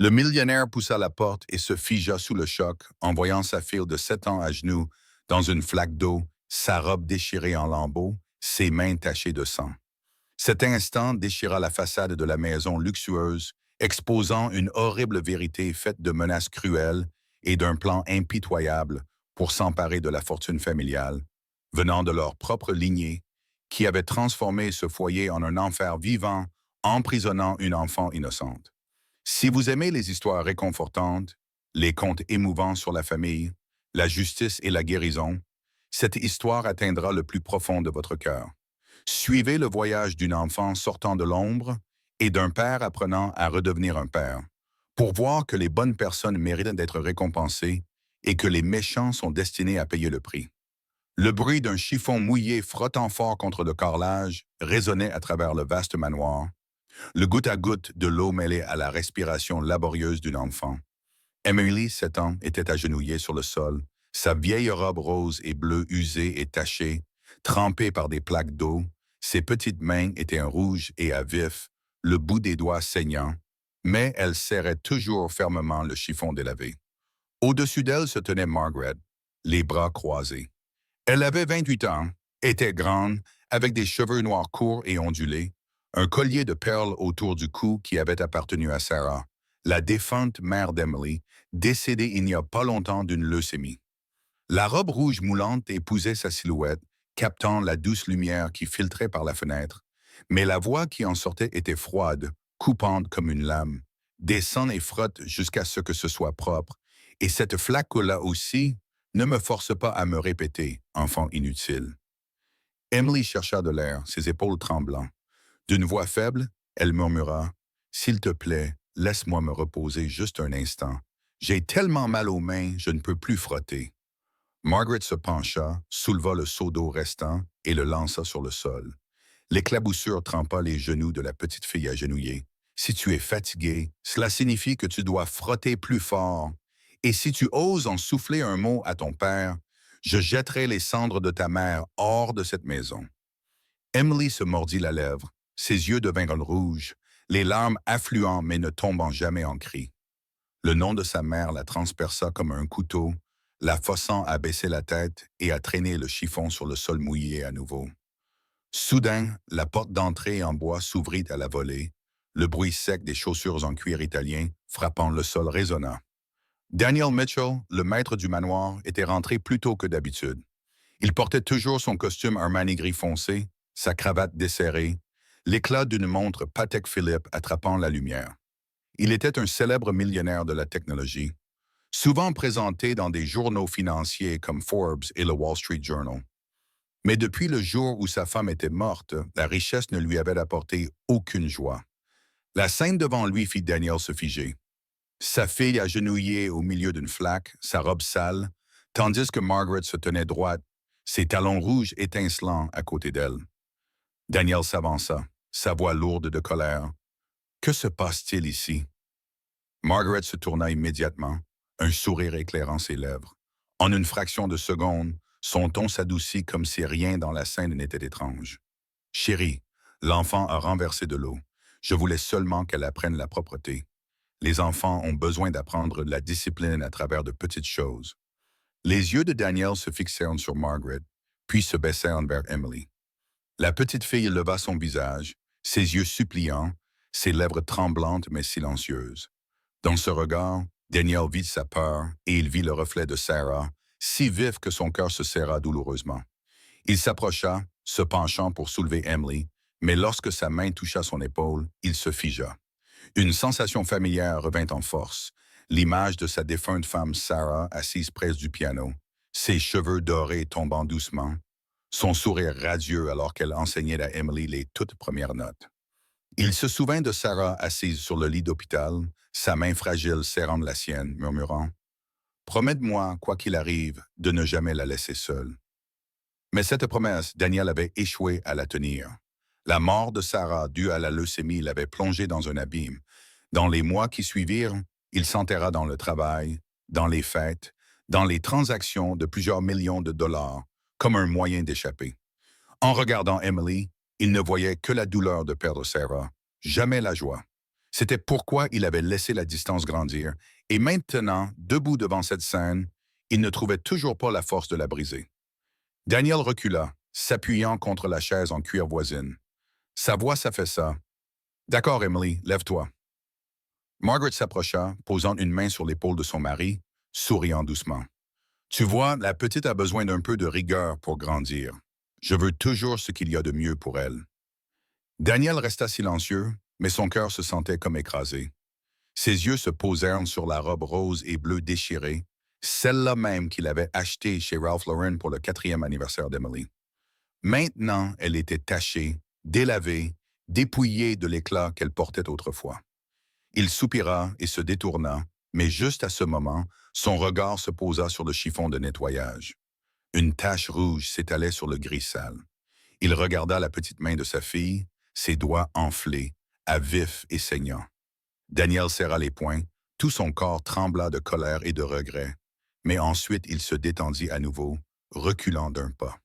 Le millionnaire poussa la porte et se figea sous le choc en voyant sa fille de 7 ans à genoux dans une flaque d'eau, sa robe déchirée en lambeaux, ses mains tachées de sang. Cet instant déchira la façade de la maison luxueuse, exposant une horrible vérité faite de menaces cruelles et d'un plan impitoyable pour s'emparer de la fortune familiale, venant de leur propre lignée, qui avait transformé ce foyer en un enfer vivant, emprisonnant une enfant innocente. Si vous aimez les histoires réconfortantes, les contes émouvants sur la famille, la justice et la guérison, cette histoire atteindra le plus profond de votre cœur. Suivez le voyage d'une enfant sortant de l'ombre et d'un père apprenant à redevenir un père, pour voir que les bonnes personnes méritent d'être récompensées et que les méchants sont destinés à payer le prix. Le bruit d'un chiffon mouillé frottant fort contre le carrelage résonnait à travers le vaste manoir, le goutte à goutte de l'eau mêlée à la respiration laborieuse d'une enfant. Emily, 7 ans, était agenouillée sur le sol, sa vieille robe rose et bleue usée et tachée, trempée par des plaques d'eau. Ses petites mains étaient rouges et à vif, le bout des doigts saignant, mais elle serrait toujours fermement le chiffon délavé. Au-dessus d'elle se tenait Margaret, les bras croisés. Elle avait 28 ans, était grande, avec des cheveux noirs courts et ondulés, un collier de perles autour du cou qui avait appartenu à Sarah, la défunte mère d'Emily, décédée il n'y a pas longtemps d'une leucémie. La robe rouge moulante épousait sa silhouette, captant la douce lumière qui filtrait par la fenêtre, mais la voix qui en sortait était froide, coupante comme une lame, descend et frotte jusqu'à ce que ce soit propre, et cette flaque-là aussi ne me force pas à me répéter, enfant inutile. Emily chercha de l'air, ses épaules tremblant. D'une voix faible, elle murmura « S'il te plaît, laisse-moi me reposer juste un instant. J'ai tellement mal aux mains, je ne peux plus frotter. » Margaret se pencha, souleva le seau d'eau restant et le lança sur le sol. L'éclaboussure trempa les genoux de la petite fille agenouillée. « Si tu es fatigué, cela signifie que tu dois frotter plus fort. Et si tu oses en souffler un mot à ton père, je jetterai les cendres de ta mère hors de cette maison. » Emily se mordit la lèvre, ses yeux devinrent rouges, les larmes affluant mais ne tombant jamais en cris. Le nom de sa mère la transperça comme un couteau, la forçant à baisser la tête et à traîner le chiffon sur le sol mouillé à nouveau. Soudain, la porte d'entrée en bois s'ouvrit à la volée, le bruit sec des chaussures en cuir italien frappant le sol résonna. Daniel Mitchell, le maître du manoir, était rentré plus tôt que d'habitude. Il portait toujours son costume Armani gris foncé, sa cravate desserrée, l'éclat d'une montre Patek Philippe attrapant la lumière. Il était un célèbre millionnaire de la technologie, souvent présenté dans des journaux financiers comme Forbes et le Wall Street Journal. Mais depuis le jour où sa femme était morte, la richesse ne lui avait apporté aucune joie. La scène devant lui fit Daniel se figer. Sa fille agenouillée au milieu d'une flaque, sa robe sale, tandis que Margaret se tenait droite, ses talons rouges étincelants à côté d'elle. Daniel s'avança, sa voix lourde de colère. « Que se passe-t-il ici? » Margaret se tourna immédiatement, un sourire éclairant ses lèvres. En une fraction de seconde, son ton s'adoucit comme si rien dans la scène n'était étrange. « Chérie, l'enfant a renversé de l'eau. Je voulais seulement qu'elle apprenne la propreté. Les enfants ont besoin d'apprendre la discipline à travers de petites choses. » Les yeux de Daniel se fixèrent sur Margaret, puis se baissèrent vers Emily. La petite fille leva son visage, ses yeux suppliants, ses lèvres tremblantes mais silencieuses. Dans ce regard, Daniel vit sa peur et il vit le reflet de Sarah, si vif que son cœur se serra douloureusement. Il s'approcha, se penchant pour soulever Emily, mais lorsque sa main toucha son épaule, il se figea. Une sensation familière revint en force, l'image de sa défunte femme Sarah assise près du piano, ses cheveux dorés tombant doucement, son sourire radieux alors qu'elle enseignait à Emily les toutes premières notes. Il se souvint de Sarah assise sur le lit d'hôpital, sa main fragile serrant la sienne, murmurant « Promets-moi, quoi qu'il arrive, de ne jamais la laisser seule. » Mais cette promesse, Daniel avait échoué à la tenir. La mort de Sarah due à la leucémie l'avait plongé dans un abîme. Dans les mois qui suivirent, il s'enterra dans le travail, dans les fêtes, dans les transactions de plusieurs millions de dollars, comme un moyen d'échapper. En regardant Emily, il ne voyait que la douleur de perdre Sarah, jamais la joie. C'était pourquoi il avait laissé la distance grandir, et maintenant, debout devant cette scène, il ne trouvait toujours pas la force de la briser. Daniel recula, s'appuyant contre la chaise en cuir voisine. Sa voix s'affaissa. « D'accord, Emily, lève-toi. » Margaret s'approcha, posant une main sur l'épaule de son mari, souriant doucement. « Tu vois, la petite a besoin d'un peu de rigueur pour grandir. Je veux toujours ce qu'il y a de mieux pour elle. » Daniel resta silencieux, mais son cœur se sentait comme écrasé. Ses yeux se posèrent sur la robe rose et bleue déchirée, celle-là même qu'il avait achetée chez Ralph Lauren pour le 4e anniversaire d'Emily. Maintenant, elle était tachée, délavée, dépouillée de l'éclat qu'elle portait autrefois. Il soupira et se détourna, mais juste à ce moment, son regard se posa sur le chiffon de nettoyage. Une tache rouge s'étalait sur le gris sale. Il regarda la petite main de sa fille, ses doigts enflés, à vif et saignants. Daniel serra les poings, tout son corps trembla de colère et de regret, mais ensuite il se détendit à nouveau, reculant d'un pas.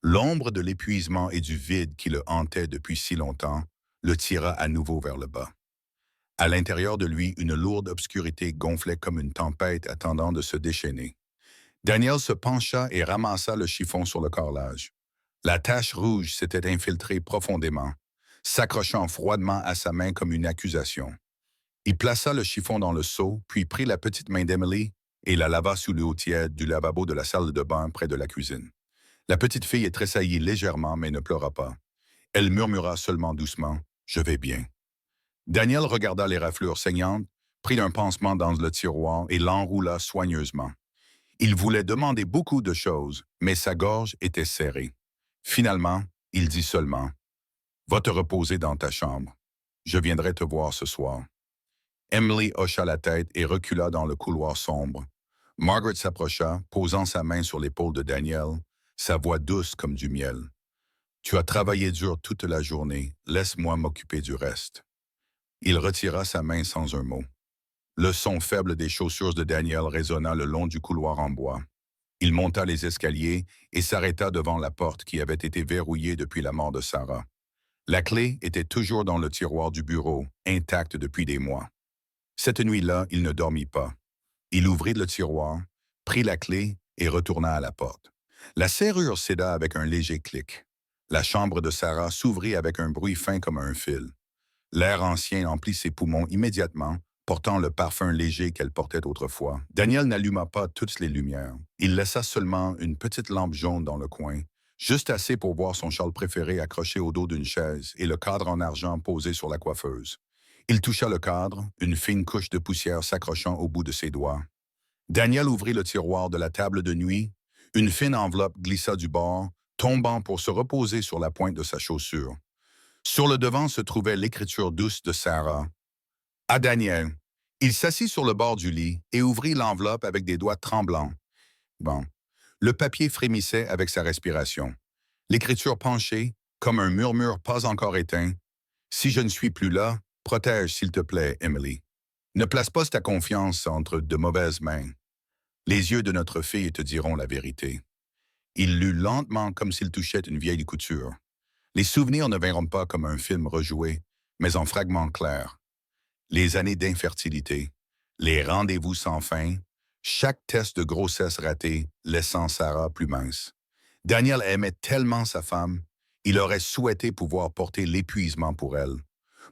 L'ombre de l'épuisement et du vide qui le hantait depuis si longtemps le tira à nouveau vers le bas. À l'intérieur de lui, une lourde obscurité gonflait comme une tempête attendant de se déchaîner. Daniel se pencha et ramassa le chiffon sur le carrelage. La tache rouge s'était infiltrée profondément, s'accrochant froidement à sa main comme une accusation. Il plaça le chiffon dans le seau, puis prit la petite main d'Emily et la lava sous l'eau tiède du lavabo de la salle de bain près de la cuisine. La petite fille tressaillit légèrement, mais ne pleura pas. Elle murmura seulement doucement « Je vais bien ». Daniel regarda les raflures saignantes, prit un pansement dans le tiroir et l'enroula soigneusement. Il voulait demander beaucoup de choses, mais sa gorge était serrée. Finalement, il dit seulement « Va te reposer dans ta chambre. Je viendrai te voir ce soir. » Emily hocha la tête et recula dans le couloir sombre. Margaret s'approcha, posant sa main sur l'épaule de Daniel, sa voix douce comme du miel. « Tu as travaillé dur toute la journée, laisse-moi m'occuper du reste. » Il retira sa main sans un mot. Le son faible des chaussures de Daniel résonna le long du couloir en bois. Il monta les escaliers et s'arrêta devant la porte qui avait été verrouillée depuis la mort de Sarah. La clé était toujours dans le tiroir du bureau, intacte depuis des mois. Cette nuit-là, il ne dormit pas. Il ouvrit le tiroir, prit la clé et retourna à la porte. La serrure céda avec un léger clic. La chambre de Sarah s'ouvrit avec un bruit fin comme un fil. L'air ancien emplit ses poumons immédiatement, portant le parfum léger qu'elle portait autrefois. Daniel n'alluma pas toutes les lumières. Il laissa seulement une petite lampe jaune dans le coin, juste assez pour voir son châle préféré accroché au dos d'une chaise et le cadre en argent posé sur la coiffeuse. Il toucha le cadre, une fine couche de poussière s'accrochant au bout de ses doigts. Daniel ouvrit le tiroir de la table de nuit. Une fine enveloppe glissa du bord, tombant pour se reposer sur la pointe de sa chaussure. Sur le devant se trouvait l'écriture douce de Sarah. À Daniel. Il s'assit sur le bord du lit et ouvrit l'enveloppe avec des doigts tremblants. Bon. Le papier frémissait avec sa respiration. L'écriture penchée, comme un murmure pas encore éteint. « Si je ne suis plus là, protège, s'il te plaît, Emily. Ne place pas ta confiance entre de mauvaises mains. Les yeux de notre fille te diront la vérité. » Il lut lentement comme s'il touchait une vieille couture. Les souvenirs ne vinront pas comme un film rejoué, mais en fragments clairs. Les années d'infertilité, les rendez-vous sans fin, chaque test de grossesse raté laissant Sarah plus mince. Daniel aimait tellement sa femme, il aurait souhaité pouvoir porter l'épuisement pour elle.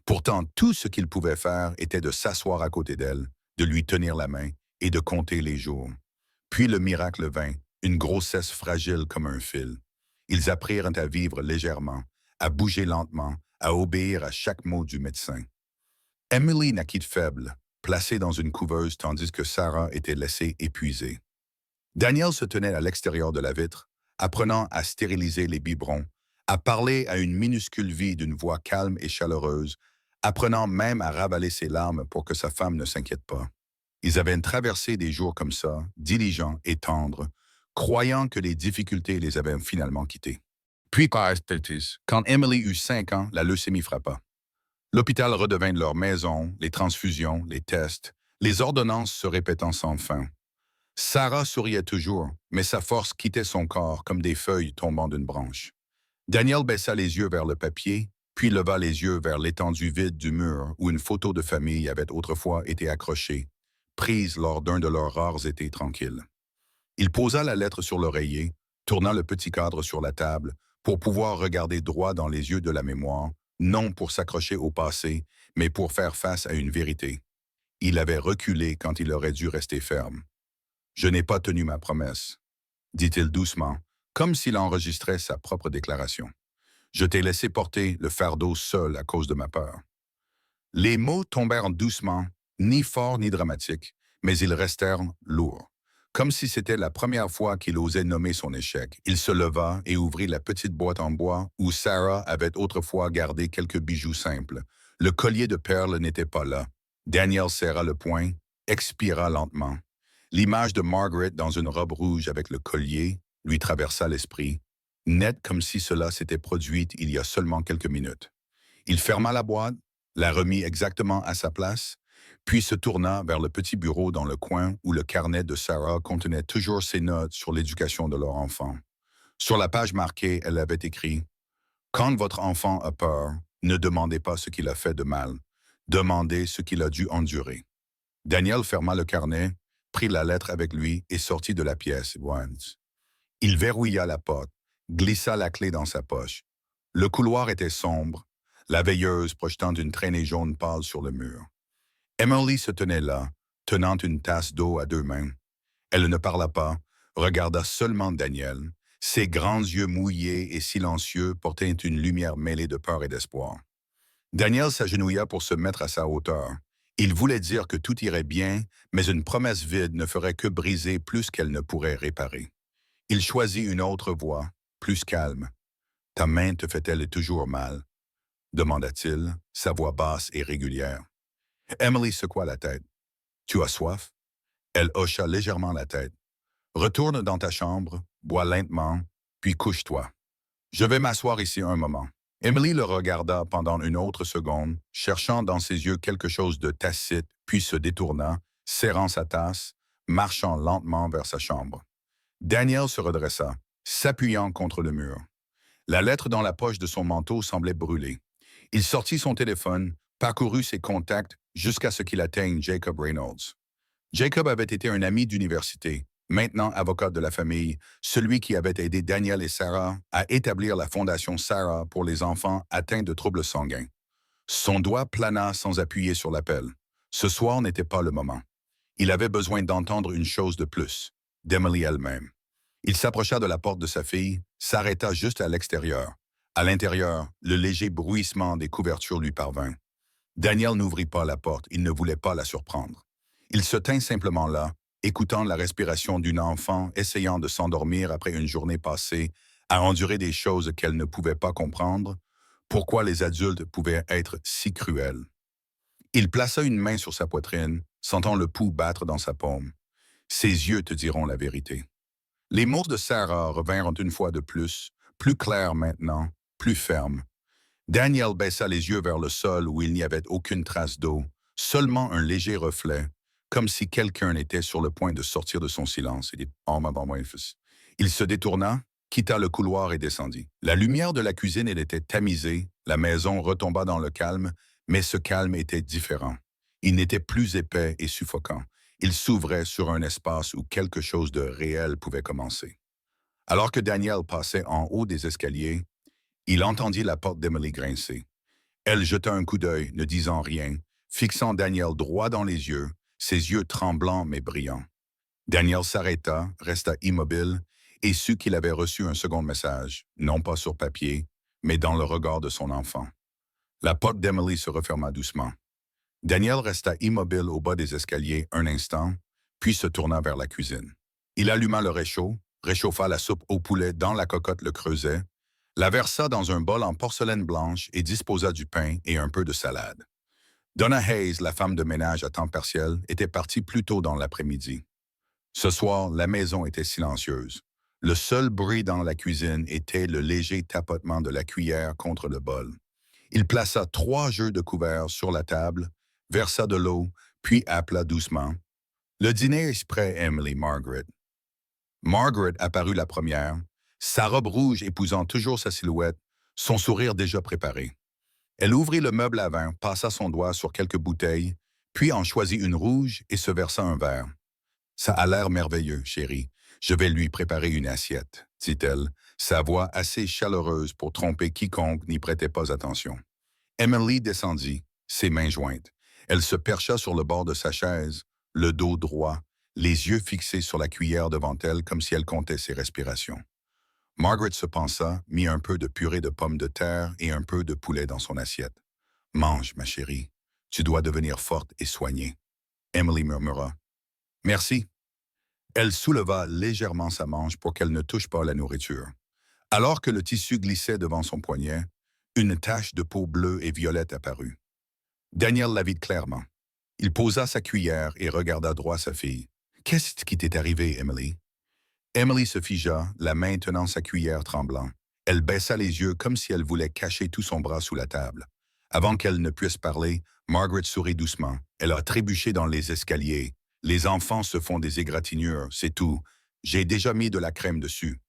Pourtant, tout ce qu'il pouvait faire était de s'asseoir à côté d'elle, de lui tenir la main et de compter les jours. Puis le miracle vint, une grossesse fragile comme un fil. Ils apprirent à vivre légèrement, à bouger lentement, à obéir à chaque mot du médecin. Emily naquit faible, placée dans une couveuse tandis que Sarah était laissée épuisée. Daniel se tenait à l'extérieur de la vitre, apprenant à stériliser les biberons, à parler à une minuscule vie d'une voix calme et chaleureuse, apprenant même à ravaler ses larmes pour que sa femme ne s'inquiète pas. Ils avaient traversé des jours comme ça, diligents et tendres, croyant que les difficultés les avaient finalement quittés. Puis, quand Emily eut 5 ans, la leucémie frappa. L'hôpital redevint leur maison, les transfusions, les tests, les ordonnances se répétant sans fin. Sarah souriait toujours, mais sa force quittait son corps comme des feuilles tombant d'une branche. Daniel baissa les yeux vers le papier, puis leva les yeux vers l'étendue vide du mur où une photo de famille avait autrefois été accrochée, prise lors d'un de leurs rares étés tranquilles. Il posa la lettre sur l'oreiller, tourna le petit cadre sur la table pour pouvoir regarder droit dans les yeux de la mémoire, non pour s'accrocher au passé, mais pour faire face à une vérité. Il avait reculé quand il aurait dû rester ferme. « Je n'ai pas tenu ma promesse », dit-il doucement, comme s'il enregistrait sa propre déclaration. « Je t'ai laissé porter le fardeau seul à cause de ma peur. » Les mots tombèrent doucement, ni forts ni dramatiques, mais ils restèrent lourds. Comme si c'était la première fois qu'il osait nommer son échec, il se leva et ouvrit la petite boîte en bois où Sarah avait autrefois gardé quelques bijoux simples. Le collier de perles n'était pas là. Daniel serra le poing, expira lentement. L'image de Margaret dans une robe rouge avec le collier lui traversa l'esprit, net comme si cela s'était produit il y a seulement quelques minutes. Il ferma la boîte, la remit exactement à sa place, puis se tourna vers le petit bureau dans le coin où le carnet de Sarah contenait toujours ses notes sur l'éducation de leur enfant. Sur la page marquée, elle avait écrit « Quand votre enfant a peur, ne demandez pas ce qu'il a fait de mal, demandez ce qu'il a dû endurer. » Daniel ferma le carnet, prit la lettre avec lui et sortit de la pièce. Il verrouilla la porte, glissa la clé dans sa poche. Le couloir était sombre, la veilleuse projetant une traînée jaune pâle sur le mur. Emily se tenait là, tenant une tasse d'eau à deux mains. Elle ne parla pas, regarda seulement Daniel. Ses grands yeux mouillés et silencieux portaient une lumière mêlée de peur et d'espoir. Daniel s'agenouilla pour se mettre à sa hauteur. Il voulait dire que tout irait bien, mais une promesse vide ne ferait que briser plus qu'elle ne pourrait réparer. Il choisit une autre voix, plus calme. « Ta main te fait-elle toujours mal ?» demanda-t-il, sa voix basse et régulière. Emily secoua la tête. « Tu as soif ?» Elle hocha légèrement la tête. « Retourne dans ta chambre, bois lentement, puis couche-toi. Je vais m'asseoir ici un moment. » Emily le regarda pendant une autre seconde, cherchant dans ses yeux quelque chose de tacite, puis se détourna, serrant sa tasse, marchant lentement vers sa chambre. Daniel se redressa, s'appuyant contre le mur. La lettre dans la poche de son manteau semblait brûler. Il sortit son téléphone, parcourut ses contacts jusqu'à ce qu'il atteigne Jacob Reynolds. Jacob avait été un ami d'université, maintenant avocat de la famille, celui qui avait aidé Daniel et Sarah à établir la fondation Sarah pour les enfants atteints de troubles sanguins. Son doigt plana sans appuyer sur l'appel. Ce soir n'était pas le moment. Il avait besoin d'entendre une chose de plus, d'Emily elle-même. Il s'approcha de la porte de sa fille, s'arrêta juste à l'extérieur. À l'intérieur, le léger bruissement des couvertures lui parvint. Daniel n'ouvrit pas la porte, il ne voulait pas la surprendre. Il se tint simplement là, écoutant la respiration d'une enfant essayant de s'endormir après une journée passée à endurer des choses qu'elle ne pouvait pas comprendre, pourquoi les adultes pouvaient être si cruels. Il plaça une main sur sa poitrine, sentant le pouls battre dans sa paume. Ses yeux te diront la vérité. Les mots de Sarah revinrent une fois de plus clairs maintenant, plus fermes. Daniel baissa les yeux vers le sol où il n'y avait aucune trace d'eau, seulement un léger reflet, comme si quelqu'un était sur le point de sortir de son silence. Il se détourna, quitta le couloir et descendit. La lumière de la cuisine était tamisée, la maison retomba dans le calme, mais ce calme était différent. Il n'était plus épais et suffocant. Il s'ouvrait sur un espace où quelque chose de réel pouvait commencer. Alors que Daniel passait en haut des escaliers, il entendit la porte d'Emily grincer. Elle jeta un coup d'œil, ne disant rien, fixant Daniel droit dans les yeux, ses yeux tremblants mais brillants. Daniel s'arrêta, resta immobile, et sut qu'il avait reçu un second message, non pas sur papier, mais dans le regard de son enfant. La porte d'Emily se referma doucement. Daniel resta immobile au bas des escaliers un instant, puis se tourna vers la cuisine. Il alluma le réchaud, réchauffa la soupe au poulet dans la cocotte le creuset, la versa dans un bol en porcelaine blanche et disposa du pain et un peu de salade. Donna Hayes, la femme de ménage à temps partiel, était partie plus tôt dans l'après-midi. Ce soir, la maison était silencieuse. Le seul bruit dans la cuisine était le léger tapotement de la cuillère contre le bol. Il plaça 3 jeux de couverts sur la table, versa de l'eau, puis appela doucement. « Le dîner est prêt, Emily, Margaret. » Margaret apparut la première, sa robe rouge épousant toujours sa silhouette, son sourire déjà préparé. Elle ouvrit le meuble à vin, passa son doigt sur quelques bouteilles, puis en choisit une rouge et se versa un verre. Ça a l'air merveilleux, chérie. Je vais lui préparer une assiette, dit-elle, sa voix assez chaleureuse pour tromper quiconque n'y prêtait pas attention. Emily descendit, ses mains jointes. Elle se percha sur le bord de sa chaise, le dos droit, les yeux fixés sur la cuillère devant elle comme si elle comptait ses respirations. Margaret se pensa, mit un peu de purée de pommes de terre et un peu de poulet dans son assiette. Mange, ma chérie. Tu dois devenir forte et soignée. Emily murmura. Merci. Elle souleva légèrement sa manche pour qu'elle ne touche pas la nourriture. Alors que le tissu glissait devant son poignet, une tache de peau bleue et violette apparut. Daniel la vit clairement. Il posa sa cuillère et regarda droit sa fille. « Qu'est-ce qui t'est arrivé, Emily? » Emily se figea, la main tenant sa cuillère tremblant. Elle baissa les yeux comme si elle voulait cacher tout son bras sous la table. Avant qu'elle ne puisse parler, Margaret sourit doucement. Elle a trébuché dans les escaliers. Les enfants se font des égratignures, c'est tout. J'ai déjà mis de la crème dessus.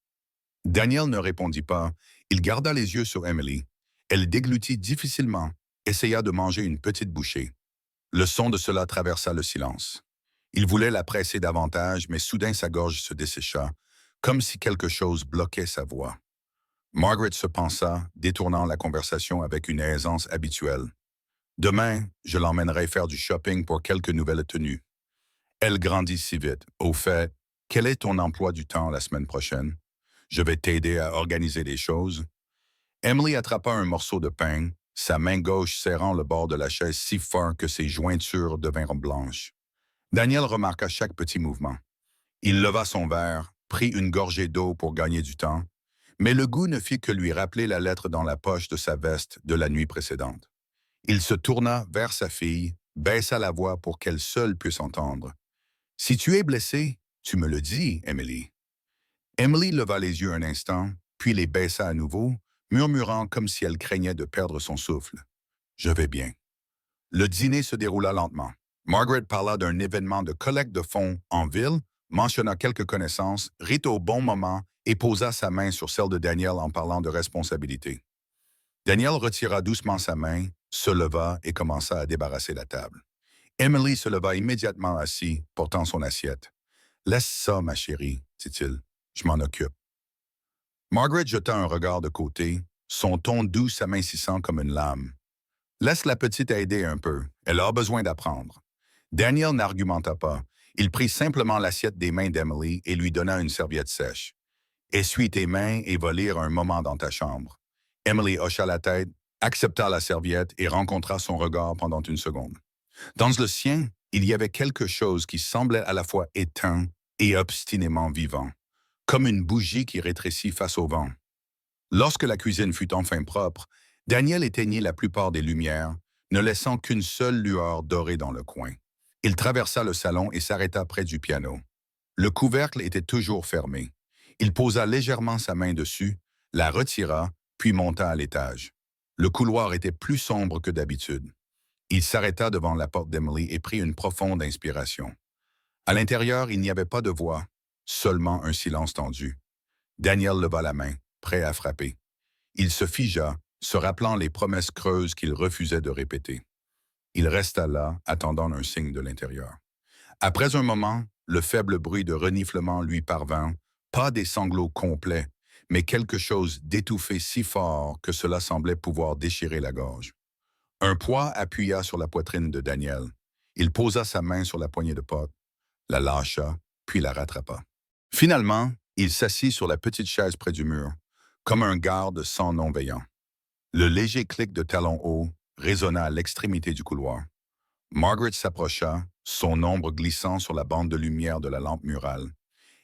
Daniel ne répondit pas. Il garda les yeux sur Emily. Elle déglutit difficilement, essaya de manger une petite bouchée. Le son de cela traversa le silence. Il voulait la presser davantage, mais soudain sa gorge se dessécha, comme si quelque chose bloquait sa voix. Margaret se pensa, détournant la conversation avec une aisance habituelle. « Demain, je l'emmènerai faire du shopping pour quelques nouvelles tenues. » Elle grandit si vite. « Au fait, quel est ton emploi du temps la semaine prochaine? Je vais t'aider à organiser les choses. » Emily attrapa un morceau de pain, sa main gauche serrant le bord de la chaise si fort que ses jointures devinrent blanches. Daniel remarqua chaque petit mouvement. Il leva son verre, prit une gorgée d'eau pour gagner du temps, mais le goût ne fit que lui rappeler la lettre dans la poche de sa veste de la nuit précédente. Il se tourna vers sa fille, baissa la voix pour qu'elle seule puisse entendre. « Si tu es blessée, tu me le dis, Emily. » Emily leva les yeux un instant, puis les baissa à nouveau, murmurant comme si elle craignait de perdre son souffle. « Je vais bien. » Le dîner se déroula lentement. Margaret parla d'un événement de collecte de fonds en ville, mentionna quelques connaissances, rit au bon moment et posa sa main sur celle de Daniel en parlant de responsabilité. Daniel retira doucement sa main, se leva et commença à débarrasser la table. Emily se leva immédiatement assis, portant son assiette. « Laisse ça, ma chérie, dit-il. Je m'en occupe. » Margaret jeta un regard de côté, son ton doux s'amincissant comme une lame. « Laisse la petite aider un peu, elle a besoin d'apprendre. » Daniel n'argumenta pas. Il prit simplement l'assiette des mains d'Emily et lui donna une serviette sèche. « Essuie tes mains et va lire un moment dans ta chambre. » Emily hocha la tête, accepta la serviette et rencontra son regard pendant une seconde. Dans le sien, il y avait quelque chose qui semblait à la fois éteint et obstinément vivant, comme une bougie qui rétrécit face au vent. Lorsque la cuisine fut enfin propre, Daniel éteignit la plupart des lumières, ne laissant qu'une seule lueur dorée dans le coin. Il traversa le salon et s'arrêta près du piano. Le couvercle était toujours fermé. Il posa légèrement sa main dessus, la retira, puis monta à l'étage. Le couloir était plus sombre que d'habitude. Il s'arrêta devant la porte d'Emily et prit une profonde inspiration. À l'intérieur, il n'y avait pas de voix, seulement un silence tendu. Daniel leva la main, prêt à frapper. Il se figea, se rappelant les promesses creuses qu'il refusait de répéter. Il resta là, attendant un signe de l'intérieur. Après un moment, le faible bruit de reniflement lui parvint, pas des sanglots complets, mais quelque chose d'étouffé si fort que cela semblait pouvoir déchirer la gorge. Un poids appuya sur la poitrine de Daniel. Il posa sa main sur la poignée de porte, la lâcha, puis la rattrapa. Finalement, il s'assit sur la petite chaise près du mur, comme un garde sans non-veillant. Le léger clic de talons hauts résonna à l'extrémité du couloir. Margaret s'approcha, son ombre glissant sur la bande de lumière de la lampe murale.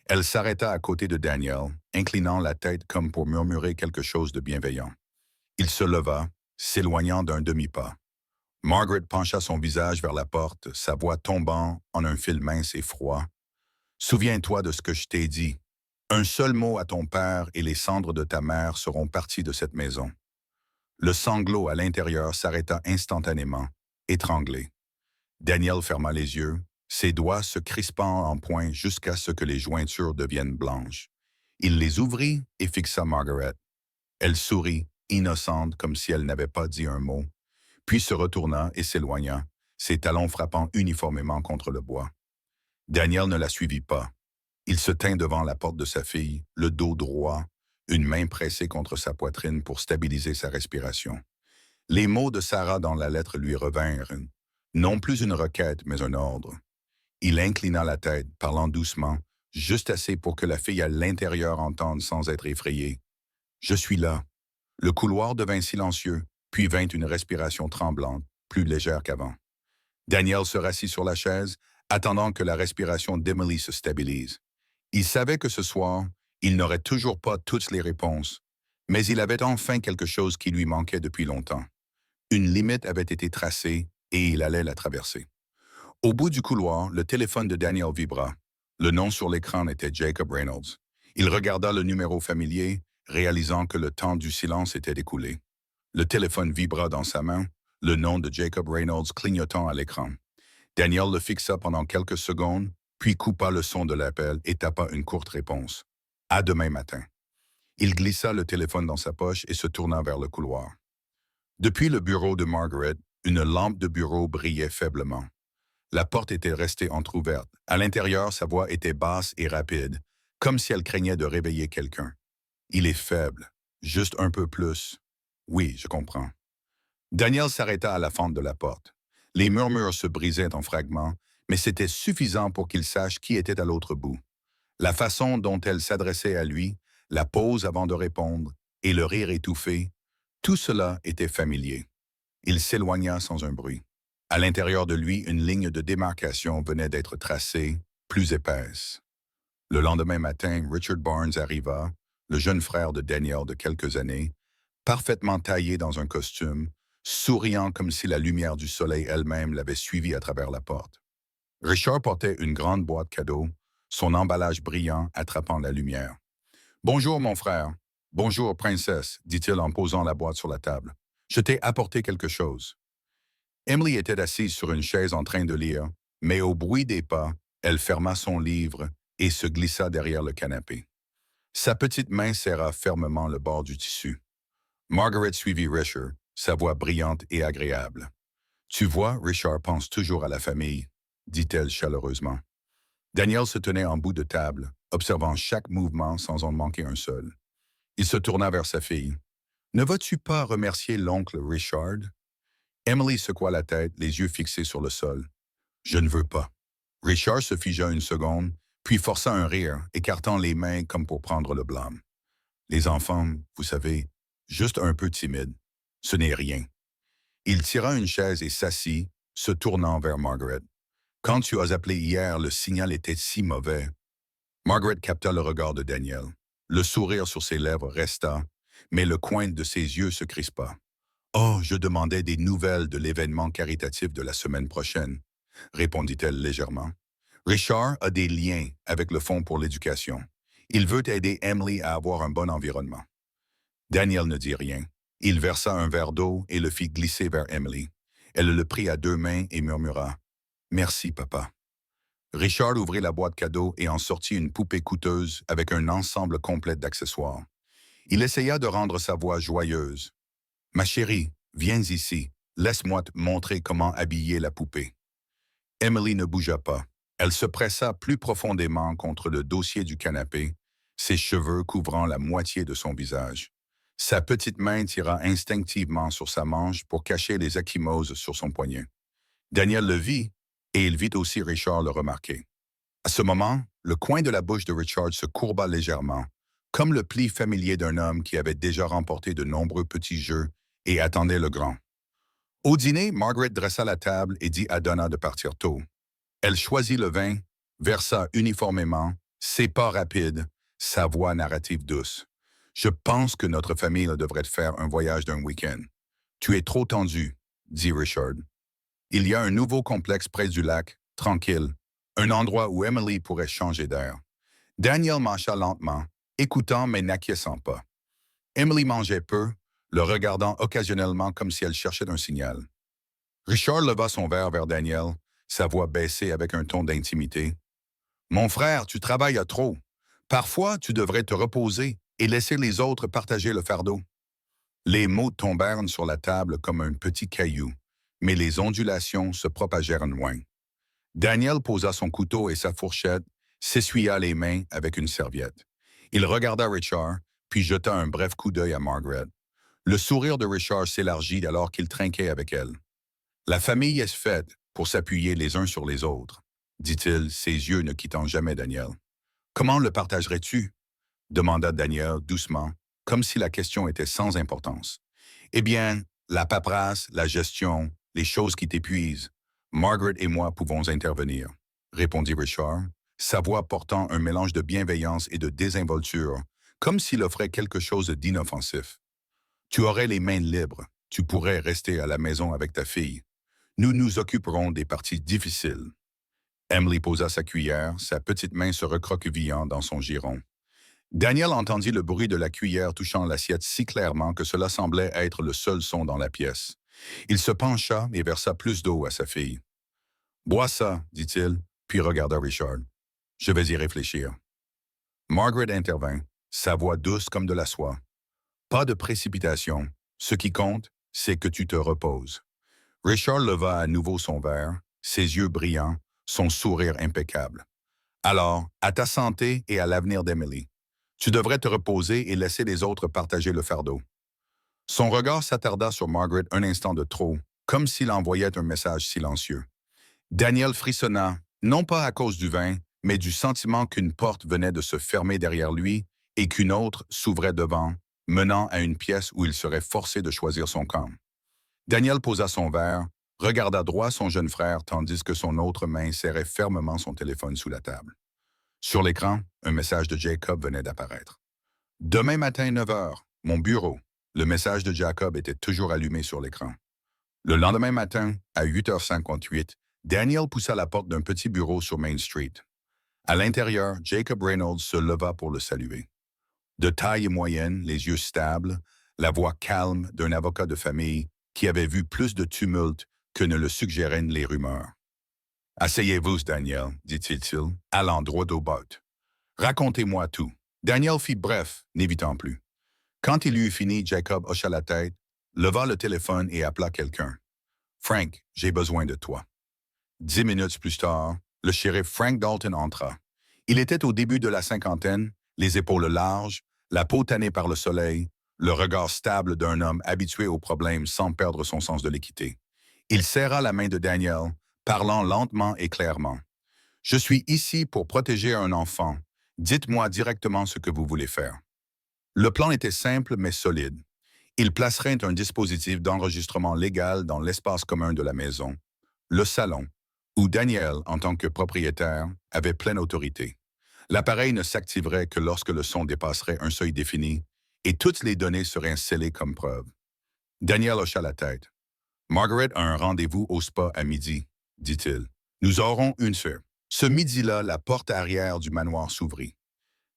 Elle s'arrêta à côté de Daniel, inclinant la tête comme pour murmurer quelque chose de bienveillant. Il se leva, s'éloignant d'un demi-pas. Margaret pencha son visage vers la porte, sa voix tombant en un fil mince et froid. « Souviens-toi de ce que je t'ai dit. Un seul mot à ton père et les cendres de ta mère seront parties de cette maison. » Le sanglot à l'intérieur s'arrêta instantanément, étranglé. Daniel ferma les yeux, ses doigts se crispant en poing jusqu'à ce que les jointures deviennent blanches. Il les ouvrit et fixa Margaret. Elle sourit, innocente comme si elle n'avait pas dit un mot, puis se retourna et s'éloigna, ses talons frappant uniformément contre le bois. Daniel ne la suivit pas. Il se tint devant la porte de sa fille, le dos droit, une main pressée contre sa poitrine pour stabiliser sa respiration. Les mots de Sarah dans la lettre lui revinrent, non plus une requête, mais un ordre. Il inclina la tête, parlant doucement, juste assez pour que la fille à l'intérieur entende sans être effrayée. « Je suis là. » Le couloir devint silencieux, puis vint une respiration tremblante, plus légère qu'avant. Daniel se rassit sur la chaise, attendant que la respiration d'Emily se stabilise. Il savait que ce soir, il n'aurait toujours pas toutes les réponses, mais il avait enfin quelque chose qui lui manquait depuis longtemps. Une limite avait été tracée et il allait la traverser. Au bout du couloir, le téléphone de Daniel vibra. Le nom sur l'écran était Jacob Reynolds. Il regarda le numéro familier, réalisant que le temps du silence était écoulé. Le téléphone vibra dans sa main, le nom de Jacob Reynolds clignotant à l'écran. Daniel le fixa pendant quelques secondes, puis coupa le son de l'appel et tapa une courte réponse. « À demain matin. » Il glissa le téléphone dans sa poche et se tourna vers le couloir. Depuis le bureau de Margaret, une lampe de bureau brillait faiblement. La porte était restée entr'ouverte. À l'intérieur, sa voix était basse et rapide, comme si elle craignait de réveiller quelqu'un. « Il est faible. Juste un peu plus. » « Oui, je comprends. » Daniel s'arrêta à la fente de la porte. Les murmures se brisaient en fragments, mais c'était suffisant pour qu'il sache qui était à l'autre bout. La façon dont elle s'adressait à lui, la pause avant de répondre, et le rire étouffé, tout cela était familier. Il s'éloigna sans un bruit. À l'intérieur de lui, une ligne de démarcation venait d'être tracée, plus épaisse. Le lendemain matin, Richard Barnes arriva, le jeune frère de Daniel de quelques années, parfaitement taillé dans un costume, souriant comme si la lumière du soleil elle-même l'avait suivi à travers la porte. Richard portait une grande boîte cadeau, son emballage brillant attrapant la lumière. « Bonjour, mon frère. Bonjour, princesse, dit-il en posant la boîte sur la table. Je t'ai apporté quelque chose. » Emily était assise sur une chaise en train de lire, mais au bruit des pas, elle ferma son livre et se glissa derrière le canapé. Sa petite main serra fermement le bord du tissu. Margaret suivit Richard, sa voix brillante et agréable. « Tu vois, Richard pense toujours à la famille, » dit-elle chaleureusement. Daniel se tenait en bout de table, observant chaque mouvement sans en manquer un seul. Il se tourna vers sa fille. « Ne vas-tu pas remercier l'oncle Richard? » Emily secoua la tête, les yeux fixés sur le sol. « Je ne veux pas. » Richard se figea une seconde, puis força un rire, écartant les mains comme pour prendre le blâme. « Les enfants, vous savez, juste un peu timides. Ce n'est rien. » Il tira une chaise et s'assit, se tournant vers Margaret. « Quand tu as appelé hier, le signal était si mauvais. » Margaret capta le regard de Daniel. Le sourire sur ses lèvres resta, mais le coin de ses yeux se crispa. « Oh, je demandais des nouvelles de l'événement caritatif de la semaine prochaine, » répondit-elle légèrement. « Richard a des liens avec le Fonds pour l'éducation. Il veut aider Emily à avoir un bon environnement. » Daniel ne dit rien. Il versa un verre d'eau et le fit glisser vers Emily. Elle le prit à deux mains et murmura « Merci, papa. » Richard ouvrit la boîte cadeau et en sortit une poupée coûteuse avec un ensemble complet d'accessoires. Il essaya de rendre sa voix joyeuse. « Ma chérie, viens ici. Laisse-moi te montrer comment habiller la poupée. » Emily ne bougea pas. Elle se pressa plus profondément contre le dossier du canapé, ses cheveux couvrant la moitié de son visage. Sa petite main tira instinctivement sur sa manche pour cacher les ecchymoses sur son poignet. Daniel le vit, et il vit aussi Richard le remarquer. À ce moment, le coin de la bouche de Richard se courba légèrement, comme le pli familier d'un homme qui avait déjà remporté de nombreux petits jeux et attendait le grand. Au dîner, Margaret dressa la table et dit à Donna de partir tôt. Elle choisit le vin, versa uniformément, ses pas rapides, sa voix narrative douce. « Je pense que notre famille devrait faire un voyage d'un week-end. »« Tu es trop tendu, » dit Richard. « Il y a un nouveau complexe près du lac, tranquille, un endroit où Emily pourrait changer d'air. » Daniel marcha lentement, écoutant mais n'acquiesçant pas. Emily mangeait peu, le regardant occasionnellement comme si elle cherchait un signal. Richard leva son verre vers Daniel, sa voix baissée avec un ton d'intimité. « Mon frère, tu travailles à trop. Parfois, tu devrais te reposer et laisser les autres partager le fardeau. » Les mots tombèrent sur la table comme un petit caillou, mais les ondulations se propagèrent loin. Daniel posa son couteau et sa fourchette, s'essuya les mains avec une serviette. Il regarda Richard, puis jeta un bref coup d'œil à Margaret. Le sourire de Richard s'élargit alors qu'il trinquait avec elle. La famille est faite pour s'appuyer les uns sur les autres, dit-il, ses yeux ne quittant jamais Daniel. Comment le partagerais-tu? Demanda Daniel doucement, comme si la question était sans importance. Eh bien, la paperasse, la gestion, les choses qui t'épuisent. Margaret et moi pouvons intervenir, répondit Richard, sa voix portant un mélange de bienveillance et de désinvolture, comme s'il offrait quelque chose d'inoffensif. Tu aurais les mains libres, tu pourrais rester à la maison avec ta fille. Nous nous occuperons des parties difficiles. Emily posa sa cuillère, sa petite main se recroquevillant dans son giron. Daniel entendit le bruit de la cuillère touchant l'assiette si clairement que cela semblait être le seul son dans la pièce. Il se pencha et versa plus d'eau à sa fille. Bois ça, dit-il, puis regarda Richard. Je vais y réfléchir. Margaret intervint, sa voix douce comme de la soie. Pas de précipitation. Ce qui compte, c'est que tu te reposes. Richard leva à nouveau son verre, ses yeux brillants, son sourire impeccable. Alors, à ta santé et à l'avenir d'Emily. Tu devrais te reposer et laisser les autres partager le fardeau. Son regard s'attarda sur Margaret un instant de trop, comme s'il envoyait un message silencieux. Daniel frissonna, non pas à cause du vin, mais du sentiment qu'une porte venait de se fermer derrière lui et qu'une autre s'ouvrait devant, menant à une pièce où il serait forcé de choisir son camp. Daniel posa son verre, regarda droit son jeune frère tandis que son autre main serrait fermement son téléphone sous la table. Sur l'écran, un message de Jacob venait d'apparaître. Demain matin, 9 heures, mon bureau. Le message de Jacob était toujours allumé sur l'écran. Le lendemain matin, à 8h58, Daniel poussa la porte d'un petit bureau sur Main Street. À l'intérieur, Jacob Reynolds se leva pour le saluer. De taille moyenne, les yeux stables, la voix calme d'un avocat de famille qui avait vu plus de tumulte que ne le suggéraient les rumeurs. « Asseyez-vous, Daniel, dit-il, allant droit au but. Racontez-moi tout. » Daniel fit bref, n'évitant plus. Quand il eut fini, Jacob hocha la tête, leva le téléphone et appela quelqu'un. « Frank, j'ai besoin de toi. » 10 minutes plus tard, le shérif Frank Dalton entra. Il était au début de la cinquantaine, les épaules larges, la peau tannée par le soleil, le regard stable d'un homme habitué aux problèmes sans perdre son sens de l'équité. Il serra la main de Daniel, parlant lentement et clairement. « Je suis ici pour protéger un enfant. Dites-moi directement ce que vous voulez faire. » Le plan était simple mais solide. Il placerait un dispositif d'enregistrement légal dans l'espace commun de la maison, le salon, où Daniel, en tant que propriétaire, avait pleine autorité. L'appareil ne s'activerait que lorsque le son dépasserait un seuil défini et toutes les données seraient scellées comme preuve. Daniel hocha la tête. « Margaret a un rendez-vous au spa à midi, dit-il. Nous aurons une heure. » Ce midi-là, la porte arrière du manoir s'ouvrit.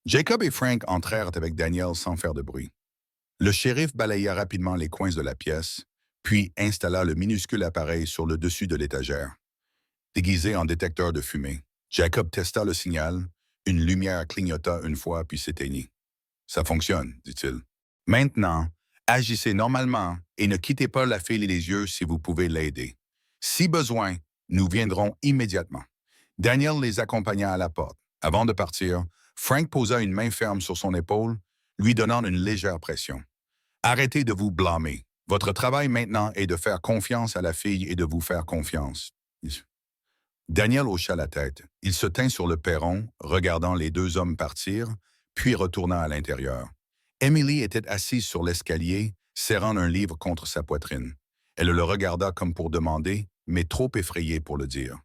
Jacob et Frank entrèrent avec Daniel sans faire de bruit. Le shérif balaya rapidement les coins de la pièce, puis installa le minuscule appareil sur le dessus de l'étagère. Déguisé en détecteur de fumée, Jacob testa le signal, une lumière clignota une fois puis s'éteignit. « Ça fonctionne, dit-il. Maintenant, agissez normalement et ne quittez pas la fille les yeux si vous pouvez l'aider. Si besoin, nous viendrons immédiatement. » Daniel les accompagna à la porte. Avant de partir, Frank posa une main ferme sur son épaule, lui donnant une légère pression. « Arrêtez de vous blâmer. Votre travail maintenant est de faire confiance à la fille et de vous faire confiance. » Daniel hocha la tête. Il se tint sur le perron, regardant les deux hommes partir, puis retourna à l'intérieur. Emily était assise sur l'escalier, serrant un livre contre sa poitrine. Elle le regarda comme pour demander, mais trop effrayée pour le dire.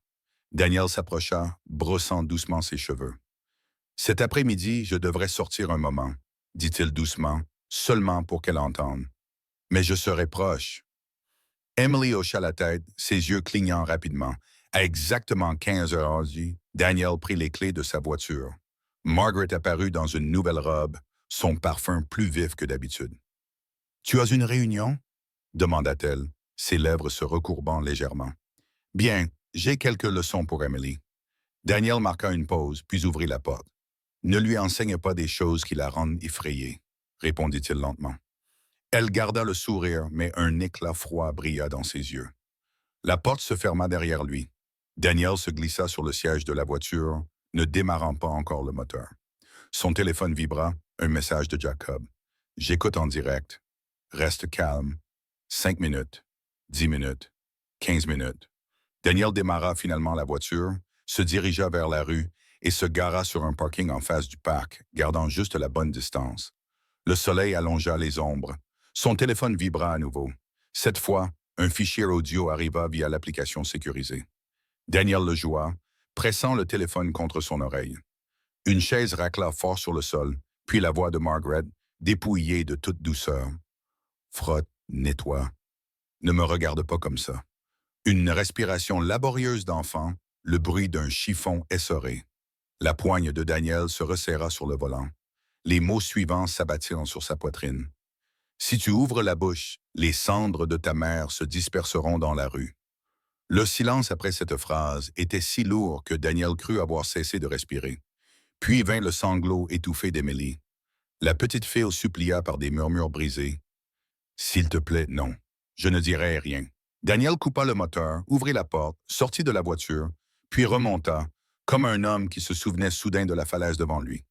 Daniel s'approcha, brossant doucement ses cheveux. « Cet après-midi, je devrais sortir un moment, » dit-il doucement, seulement pour qu'elle entende. « Mais je serai proche. » Emily hocha la tête, ses yeux clignant rapidement. À exactement 15 heures, Daniel prit les clés de sa voiture. Margaret apparut dans une nouvelle robe, son parfum plus vif que d'habitude. « Tu as une réunion? » demanda-t-elle, ses lèvres se recourbant légèrement. « Bien, j'ai quelques leçons pour Emily. » Daniel marqua une pause, puis ouvrit la porte. « Ne lui enseigne pas des choses qui la rendent effrayée, » répondit-il lentement. Elle garda le sourire, mais un éclat froid brilla dans ses yeux. La porte se ferma derrière lui. Daniel se glissa sur le siège de la voiture, ne démarrant pas encore le moteur. Son téléphone vibra, un message de Jacob. J'écoute en direct. Reste calme. 5 minutes, 10 minutes, 15 minutes. Daniel démarra finalement la voiture, se dirigea vers la rue et se gara sur un parking en face du parc, gardant juste la bonne distance. Le soleil allongea les ombres. Son téléphone vibra à nouveau. Cette fois, un fichier audio arriva via l'application sécurisée. Daniel le joua, pressant le téléphone contre son oreille. Une chaise racla fort sur le sol, puis la voix de Margaret, dépouillée de toute douceur. Frotte, nettoie. Ne me regarde pas comme ça. Une respiration laborieuse d'enfant, le bruit d'un chiffon essoré. La poigne de Daniel se resserra sur le volant. Les mots suivants s'abattirent sur sa poitrine. Si tu ouvres la bouche, les cendres de ta mère se disperseront dans la rue. Le silence après cette phrase était si lourd que Daniel crut avoir cessé de respirer. Puis vint le sanglot étouffé d'Emily. La petite fille supplia par des murmures brisés. « S'il te plaît, non. Je ne dirai rien. » Daniel coupa le moteur, ouvrit la porte, sortit de la voiture, puis remonta, comme un homme qui se souvenait soudain de la falaise devant lui.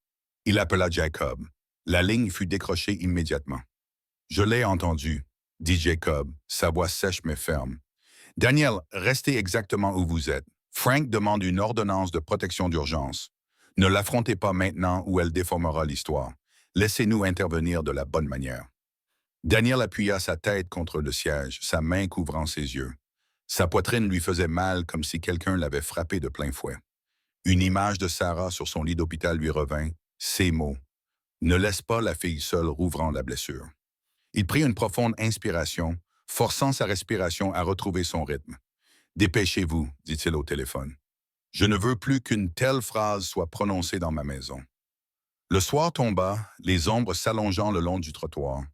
Il appela Jacob. La ligne fut décrochée immédiatement. « Je l'ai entendu, » dit Jacob, sa voix sèche mais ferme. « Daniel, restez exactement où vous êtes. Frank demande une ordonnance de protection d'urgence. Ne l'affrontez pas maintenant ou elle déformera l'histoire. Laissez-nous intervenir de la bonne manière. » Daniel appuya sa tête contre le siège, sa main couvrant ses yeux. Sa poitrine lui faisait mal comme si quelqu'un l'avait frappé de plein fouet. Une image de Sarah sur son lit d'hôpital lui revint, ces mots. « Ne laisse pas la fille seule rouvrant la blessure. » Il prit une profonde inspiration, forçant sa respiration à retrouver son rythme. « Dépêchez-vous, dit-il au téléphone. Je ne veux plus qu'une telle phrase soit prononcée dans ma maison. » Le soir tomba, les ombres s'allongeant le long du trottoir.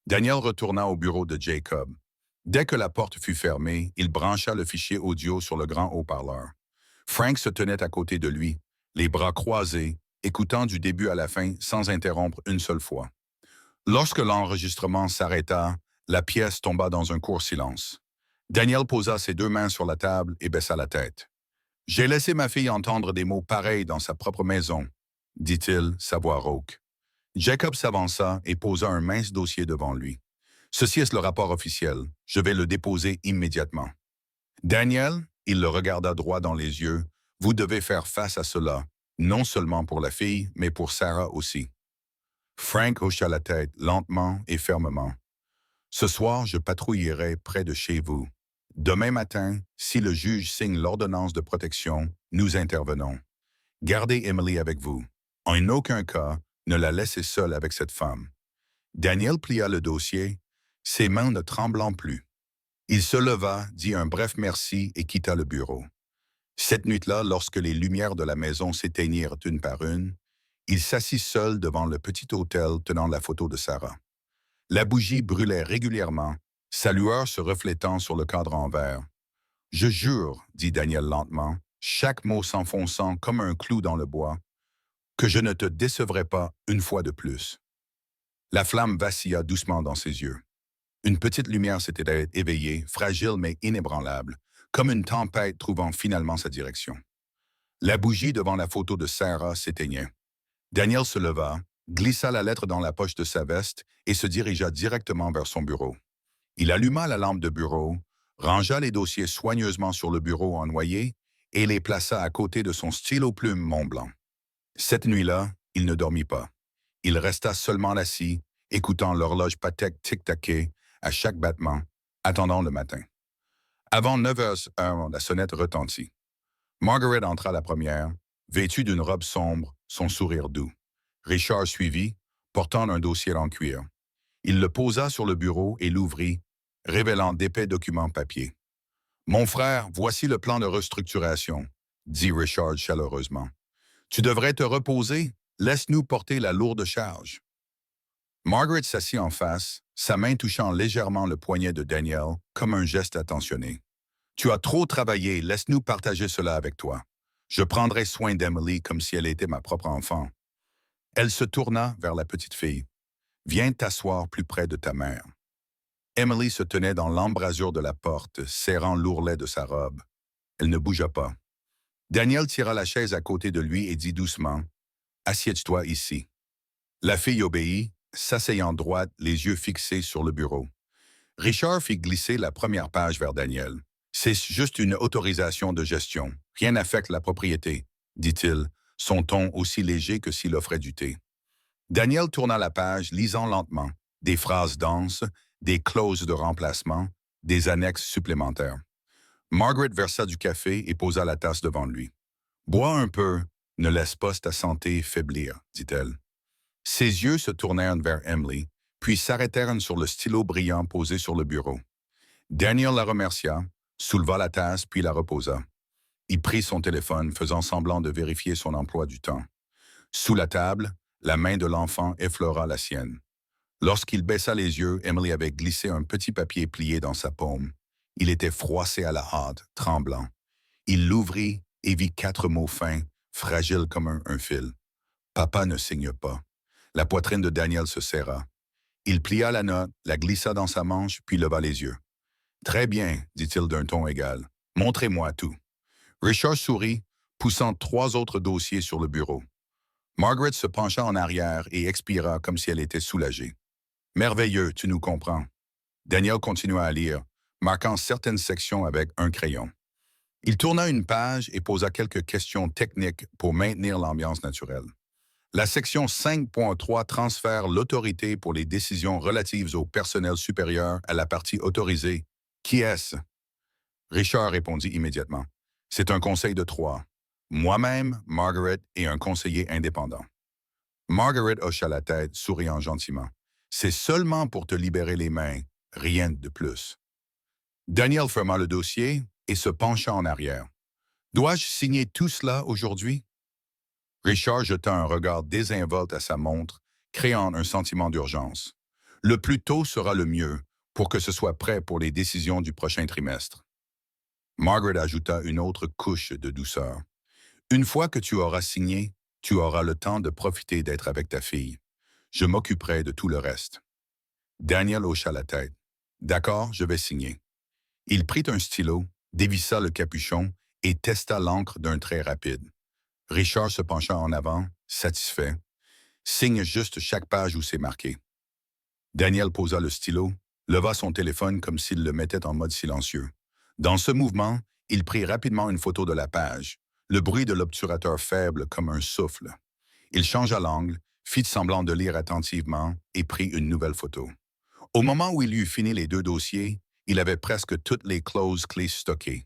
Daniel retourna au bureau de Jacob. Dès que la porte fut fermée, il brancha le fichier audio sur le grand haut-parleur. Frank se tenait à côté de lui, les bras croisés, écoutant du début à la fin sans interrompre une seule fois. Lorsque l'enregistrement s'arrêta, la pièce tomba dans un court silence. Daniel posa ses 2 mains sur la table et baissa la tête. « J'ai laissé ma fille entendre des mots pareils dans sa propre maison, » dit-il, sa voix rauque. Jacob s'avança et posa un mince dossier devant lui. « Ceci est le rapport officiel. Je vais le déposer immédiatement. » Daniel, il le regarda droit dans les yeux, « Vous devez faire face à cela, non seulement pour la fille, mais pour Sarah aussi. » Frank hocha la tête lentement et fermement. « Ce soir, je patrouillerai près de chez vous. Demain matin, si le juge signe l'ordonnance de protection, nous intervenons. Gardez Emily avec vous. En aucun cas, ne la laissez seule avec cette femme. » Daniel plia le dossier, ses mains ne tremblant plus. Il se leva, dit un bref merci et quitta le bureau. Cette nuit-là, lorsque les lumières de la maison s'éteignirent une par une, il s'assit seul devant le petit autel tenant la photo de Sarah. La bougie brûlait régulièrement, sa lueur se reflétant sur le cadre en verre. « Je jure, dit Daniel lentement, chaque mot s'enfonçant comme un clou dans le bois, que je ne te décevrai pas une fois de plus. » La flamme vacilla doucement dans ses yeux. Une petite lumière s'était éveillée, fragile mais inébranlable, comme une tempête trouvant finalement sa direction. La bougie devant la photo de Sarah s'éteignait. Daniel se leva, glissa la lettre dans la poche de sa veste et se dirigea directement vers son bureau. Il alluma la lampe de bureau, rangea les dossiers soigneusement sur le bureau en noyer et les plaça à côté de son stylo-plume Montblanc. Cette nuit-là, il ne dormit pas. Il resta seulement assis, écoutant l'horloge Patek tic-taquer à chaque battement, attendant le matin. Avant 9 heures, la sonnette retentit. Margaret entra la première, vêtue d'une robe sombre, son sourire doux. Richard suivit, portant un dossier en cuir. Il le posa sur le bureau et l'ouvrit, révélant d'épais documents papier. « Mon frère, voici le plan de restructuration, » dit Richard chaleureusement. « Tu devrais te reposer, laisse-nous porter la lourde charge. » Margaret s'assit en face, sa main touchant légèrement le poignet de Daniel, comme un geste attentionné. « Tu as trop travaillé, laisse-nous partager cela avec toi. Je prendrai soin d'Emily comme si elle était ma propre enfant. » Elle se tourna vers la petite fille. « Viens t'asseoir plus près de ta mère. » Emily se tenait dans l'embrasure de la porte, serrant l'ourlet de sa robe. Elle ne bougea pas. Daniel tira la chaise à côté de lui et dit doucement, « Assieds-toi ici. » La fille obéit, s'asseyant droite, les yeux fixés sur le bureau. Richard fit glisser la première page vers Daniel. « C'est juste une autorisation de gestion. Rien n'affecte la propriété, » dit-il, son ton aussi léger que s'il offrait du thé. Daniel tourna la page, lisant lentement. Des phrases denses, des clauses de remplacement, des annexes supplémentaires. Margaret versa du café et posa la tasse devant lui. « Bois un peu, ne laisse pas ta santé faiblir, » dit-elle. Ses yeux se tournèrent vers Emily, puis s'arrêtèrent sur le stylo brillant posé sur le bureau. Daniel la remercia, souleva la tasse puis la reposa. Il prit son téléphone, faisant semblant de vérifier son emploi du temps. Sous la table, la main de l'enfant effleura la sienne. Lorsqu'il baissa les yeux, Emily avait glissé un petit papier plié dans sa paume. Il était froissé à la hâte, tremblant. Il l'ouvrit et vit 4 mots fins, fragiles comme un fil. « Papa ne signe pas. » La poitrine de Daniel se serra. Il plia la note, la glissa dans sa manche, puis leva les yeux. « Très bien, » dit-il d'un ton égal. « Montrez-moi tout. » Richard sourit, poussant 3 autres dossiers sur le bureau. Margaret se pencha en arrière et expira comme si elle était soulagée. « Merveilleux, tu nous comprends. » Daniel continua à lire, marquant certaines sections avec un crayon. Il tourna une page et posa quelques questions techniques pour maintenir l'ambiance naturelle. La section 5.3 transfère l'autorité pour les décisions relatives au personnel supérieur à la partie autorisée. Qui est-ce? Richard répondit immédiatement. C'est un conseil de 3. Moi-même, Margaret et un conseiller indépendant. Margaret hocha la tête, souriant gentiment. C'est seulement pour te libérer les mains, rien de plus. Daniel ferma le dossier et se pencha en arrière. Dois-je signer tout cela aujourd'hui? Richard jeta un regard désinvolte à sa montre, créant un sentiment d'urgence. Le plus tôt sera le mieux, pour que ce soit prêt pour les décisions du prochain trimestre. Margaret ajouta une autre couche de douceur. Une fois que tu auras signé, tu auras le temps de profiter d'être avec ta fille. Je m'occuperai de tout le reste. Daniel hocha la tête. D'accord, je vais signer. Il prit un stylo, dévissa le capuchon et testa l'encre d'un trait rapide. Richard se pencha en avant, satisfait. Signe juste chaque page où c'est marqué. Daniel posa le stylo, leva son téléphone comme s'il le mettait en mode silencieux. Dans ce mouvement, il prit rapidement une photo de la page, le bruit de l'obturateur faible comme un souffle. Il changea l'angle, fit semblant de lire attentivement et prit une nouvelle photo. Au moment où il eut fini les 2 dossiers, il avait presque toutes les clauses clés stockées.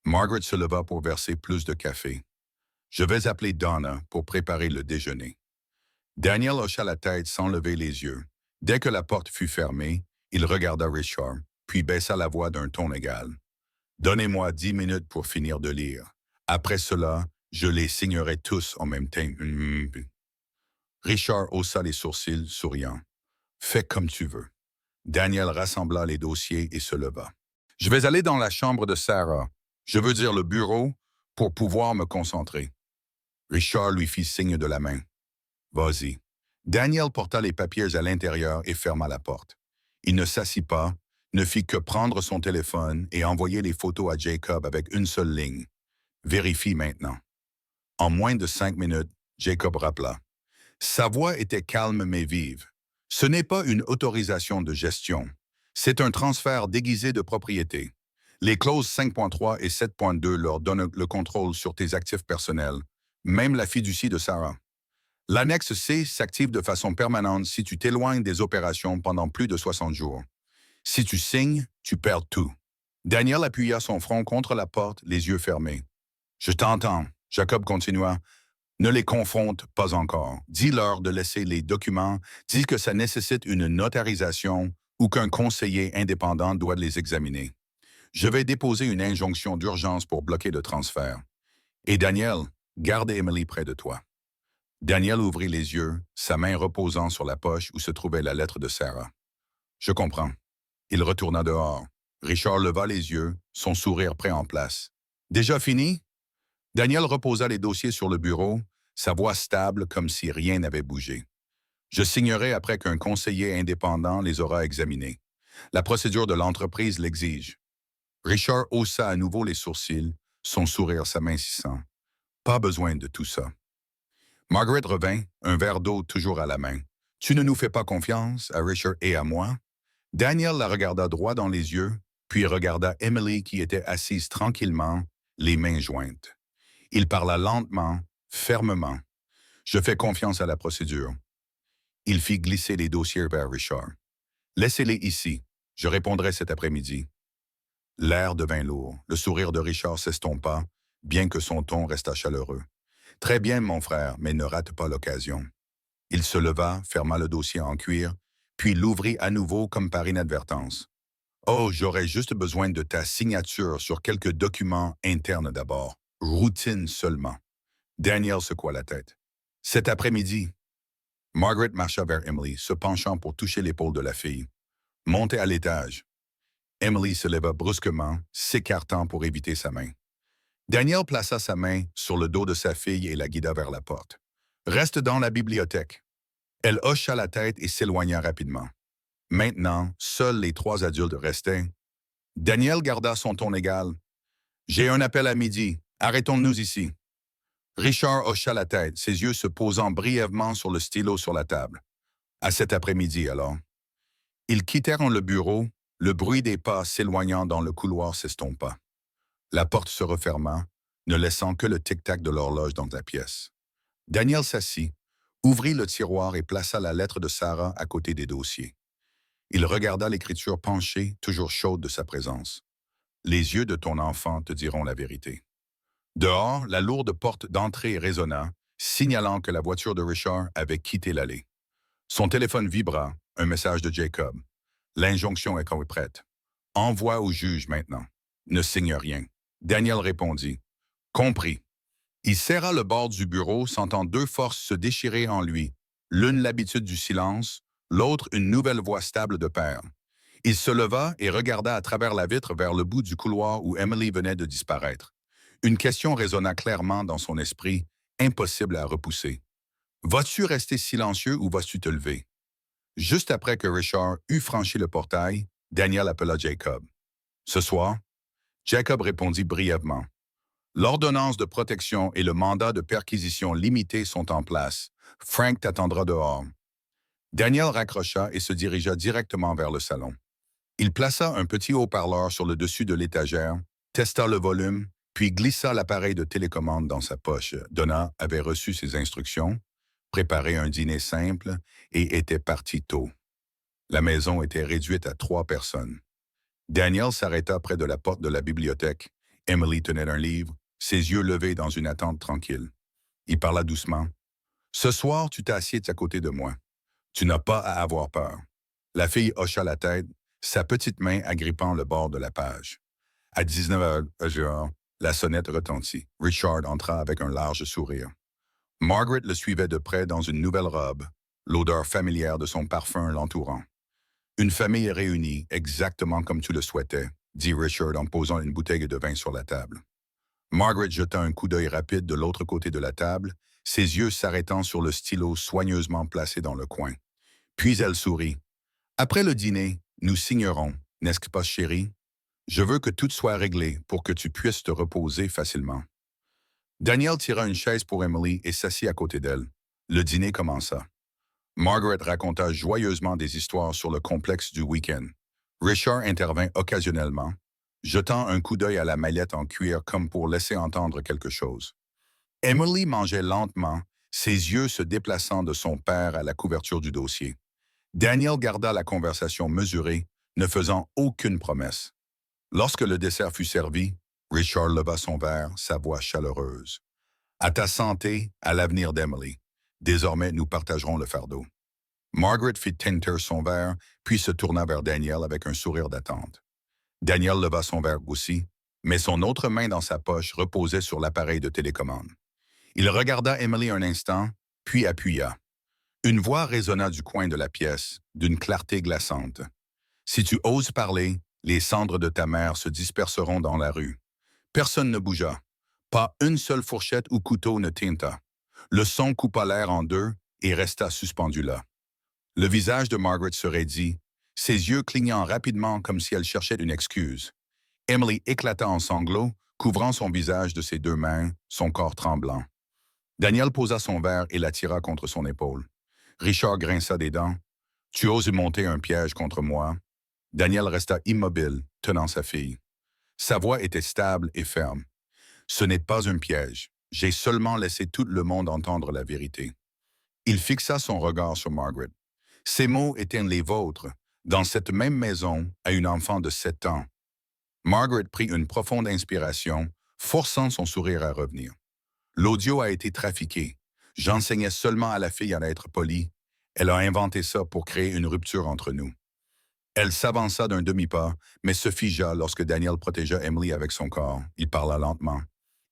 Margaret se leva pour verser plus de café. « Je vais appeler Donna pour préparer le déjeuner. » Daniel hocha la tête sans lever les yeux. Dès que la porte fut fermée, il regarda Richard, puis baissa la voix d'un ton égal. « Donnez-moi 10 minutes pour finir de lire. Après cela, je les signerai tous en même temps. » Richard haussa les sourcils, souriant. « Fais comme tu veux. » Daniel rassembla les dossiers et se leva. « Je vais aller dans la chambre de Sarah, je veux dire le bureau, pour pouvoir me concentrer. » Richard lui fit signe de la main. « Vas-y. » Daniel porta les papiers à l'intérieur et ferma la porte. Il ne s'assit pas, ne fit que prendre son téléphone et envoyer les photos à Jacob avec une seule ligne. « Vérifie maintenant. » En moins de 5 minutes, Jacob rappela. Sa voix était calme mais vive. Ce n'est pas une autorisation de gestion. C'est un transfert déguisé de propriété. Les clauses 5.3 et 7.2 leur donnent le contrôle sur tes actifs personnels, même la fiducie de Sarah. L'annexe C s'active de façon permanente si tu t'éloignes des opérations pendant plus de 60 jours. Si tu signes, tu perds tout. Daniel appuya son front contre la porte, les yeux fermés. « Je t'entends. » Jacob continua. « Ne les confronte pas encore. Dis-leur de laisser les documents. Dis que ça nécessite une notarisation ou qu'un conseiller indépendant doit les examiner. Je vais déposer une injonction d'urgence pour bloquer le transfert. Et Daniel, garde Emily près de toi. » Daniel ouvrit les yeux, sa main reposant sur la poche où se trouvait la lettre de Sarah. « Je comprends. » Il retourna dehors. Richard leva les yeux, son sourire prêt en place. « Déjà fini? » Daniel reposa les dossiers sur le bureau, sa voix stable comme si rien n'avait bougé. « Je signerai après qu'un conseiller indépendant les aura examinés. La procédure de l'entreprise l'exige. Richard haussa à nouveau les sourcils, son sourire s'amincissant. Pas besoin de tout ça. Margaret revint, un verre d'eau toujours à la main. Tu ne nous fais pas confiance, à Richard et à moi? Daniel la regarda droit dans les yeux, puis regarda Emily qui était assise tranquillement, les mains jointes. Il parla lentement, fermement. Je fais confiance à la procédure. Il fit glisser les dossiers vers Richard. Laissez-les ici. Je répondrai cet après-midi. L'air devint lourd. Le sourire de Richard s'estompa, bien que son ton restât chaleureux. Très bien, mon frère, mais ne rate pas l'occasion. Il se leva, ferma le dossier en cuir, puis l'ouvrit à nouveau comme par inadvertance. Oh, j'aurais juste besoin de ta signature sur quelques documents internes d'abord. Routine seulement. Daniel secoua la tête. Cet après-midi. Margaret marcha vers Emily, se penchant pour toucher l'épaule de la fille. Montez à l'étage. Emily se leva brusquement, s'écartant pour éviter sa main. Daniel plaça sa main sur le dos de sa fille et la guida vers la porte. Reste dans la bibliothèque. Elle hocha la tête et s'éloigna rapidement. Maintenant, seuls les trois adultes restaient. Daniel garda son ton égal. J'ai un appel à midi. Arrêtons-nous ici. Richard hocha la tête, ses yeux se posant brièvement sur le stylo sur la table. À cet après-midi, alors. Ils quittèrent le bureau, le bruit des pas s'éloignant dans le couloir s'estompa. La porte se referma, ne laissant que le tic-tac de l'horloge dans la pièce. Daniel s'assit, ouvrit le tiroir et plaça la lettre de Sarah à côté des dossiers. Il regarda l'écriture penchée, toujours chaude de sa présence. Les yeux de ton enfant te diront la vérité. Dehors, la lourde porte d'entrée résonna, signalant que la voiture de Richard avait quitté l'allée. Son téléphone vibra, un message de Jacob. L'injonction est prête. Envoie au juge maintenant. Ne signe rien. Daniel répondit. Compris. Il serra le bord du bureau, sentant deux forces se déchirer en lui, l'une l'habitude du silence, l'autre une nouvelle voix stable de père. Il se leva et regarda à travers la vitre vers le bout du couloir où Emily venait de disparaître. Une question résonna clairement dans son esprit, impossible à repousser. Vas-tu rester silencieux ou vas-tu te lever? Juste après que Richard eut franchi le portail, Daniel appela Jacob. Ce soir, Jacob répondit brièvement. L'ordonnance de protection et le mandat de perquisition limité sont en place. Frank t'attendra dehors. Daniel raccrocha et se dirigea directement vers le salon. Il plaça un petit haut-parleur sur le dessus de l'étagère, testa le volume, puis glissa l'appareil de télécommande dans sa poche. Donna avait reçu ses instructions, préparé un dîner simple et était parti tôt. La maison était réduite à 3 personnes. Daniel s'arrêta près de la porte de la bibliothèque. Emily tenait un livre, ses yeux levés dans une attente tranquille. Il parla doucement. « Ce soir, tu t'assieds à côté de moi. Tu n'as pas à avoir peur. » La fille hocha la tête, sa petite main agrippant le bord de la page. À 19h, la sonnette retentit. Richard entra avec un large sourire. Margaret le suivait de près dans une nouvelle robe, l'odeur familière de son parfum l'entourant. « Une famille réunie, exactement comme tu le souhaitais, » dit Richard en posant une bouteille de vin sur la table. Margaret jeta un coup d'œil rapide de l'autre côté de la table, ses yeux s'arrêtant sur le stylo soigneusement placé dans le coin. Puis elle sourit. « Après le dîner, nous signerons, n'est-ce pas, chérie? Je veux que tout soit réglé pour que tu puisses te reposer facilement. » Daniel tira une chaise pour Emily et s'assit à côté d'elle. Le dîner commença. Margaret raconta joyeusement des histoires sur le complexe du week-end. Richard intervint occasionnellement, jetant un coup d'œil à la mallette en cuir comme pour laisser entendre quelque chose. Emily mangeait lentement, ses yeux se déplaçant de son père à la couverture du dossier. Daniel garda la conversation mesurée, ne faisant aucune promesse. Lorsque le dessert fut servi, Richard leva son verre, sa voix chaleureuse. « À ta santé, à l'avenir d'Emily. Désormais, nous partagerons le fardeau. » Margaret fit tinter son verre, puis se tourna vers Daniel avec un sourire d'attente. Daniel leva son verre aussi, mais son autre main dans sa poche reposait sur l'appareil de télécommande. Il regarda Emily un instant, puis appuya. Une voix résonna du coin de la pièce, d'une clarté glaçante. « Si tu oses parler, les cendres de ta mère se disperseront dans la rue. » Personne ne bougea. Pas une seule fourchette ou couteau ne tinta. Le son coupa l'air en deux et resta suspendu là. Le visage de Margaret se raidit, ses yeux clignant rapidement comme si elle cherchait une excuse. Emily éclata en sanglots, couvrant son visage de ses deux mains, son corps tremblant. Daniel posa son verre et l'attira contre son épaule. Richard grinça des dents. « Tu oses monter un piège contre moi? » Daniel resta immobile, tenant sa fille. Sa voix était stable et ferme. « Ce n'est pas un piège. J'ai seulement laissé tout le monde entendre la vérité. » Il fixa son regard sur Margaret. Ces mots étaient les vôtres, dans cette même maison, à une enfant de 7 ans. Margaret prit une profonde inspiration, forçant son sourire à revenir. L'audio a été trafiqué. J'enseignais seulement à la fille à être polie. Elle a inventé ça pour créer une rupture entre nous. Elle s'avança d'un demi-pas, mais se figea lorsque Daniel protégea Emily avec son corps. Il parla lentement.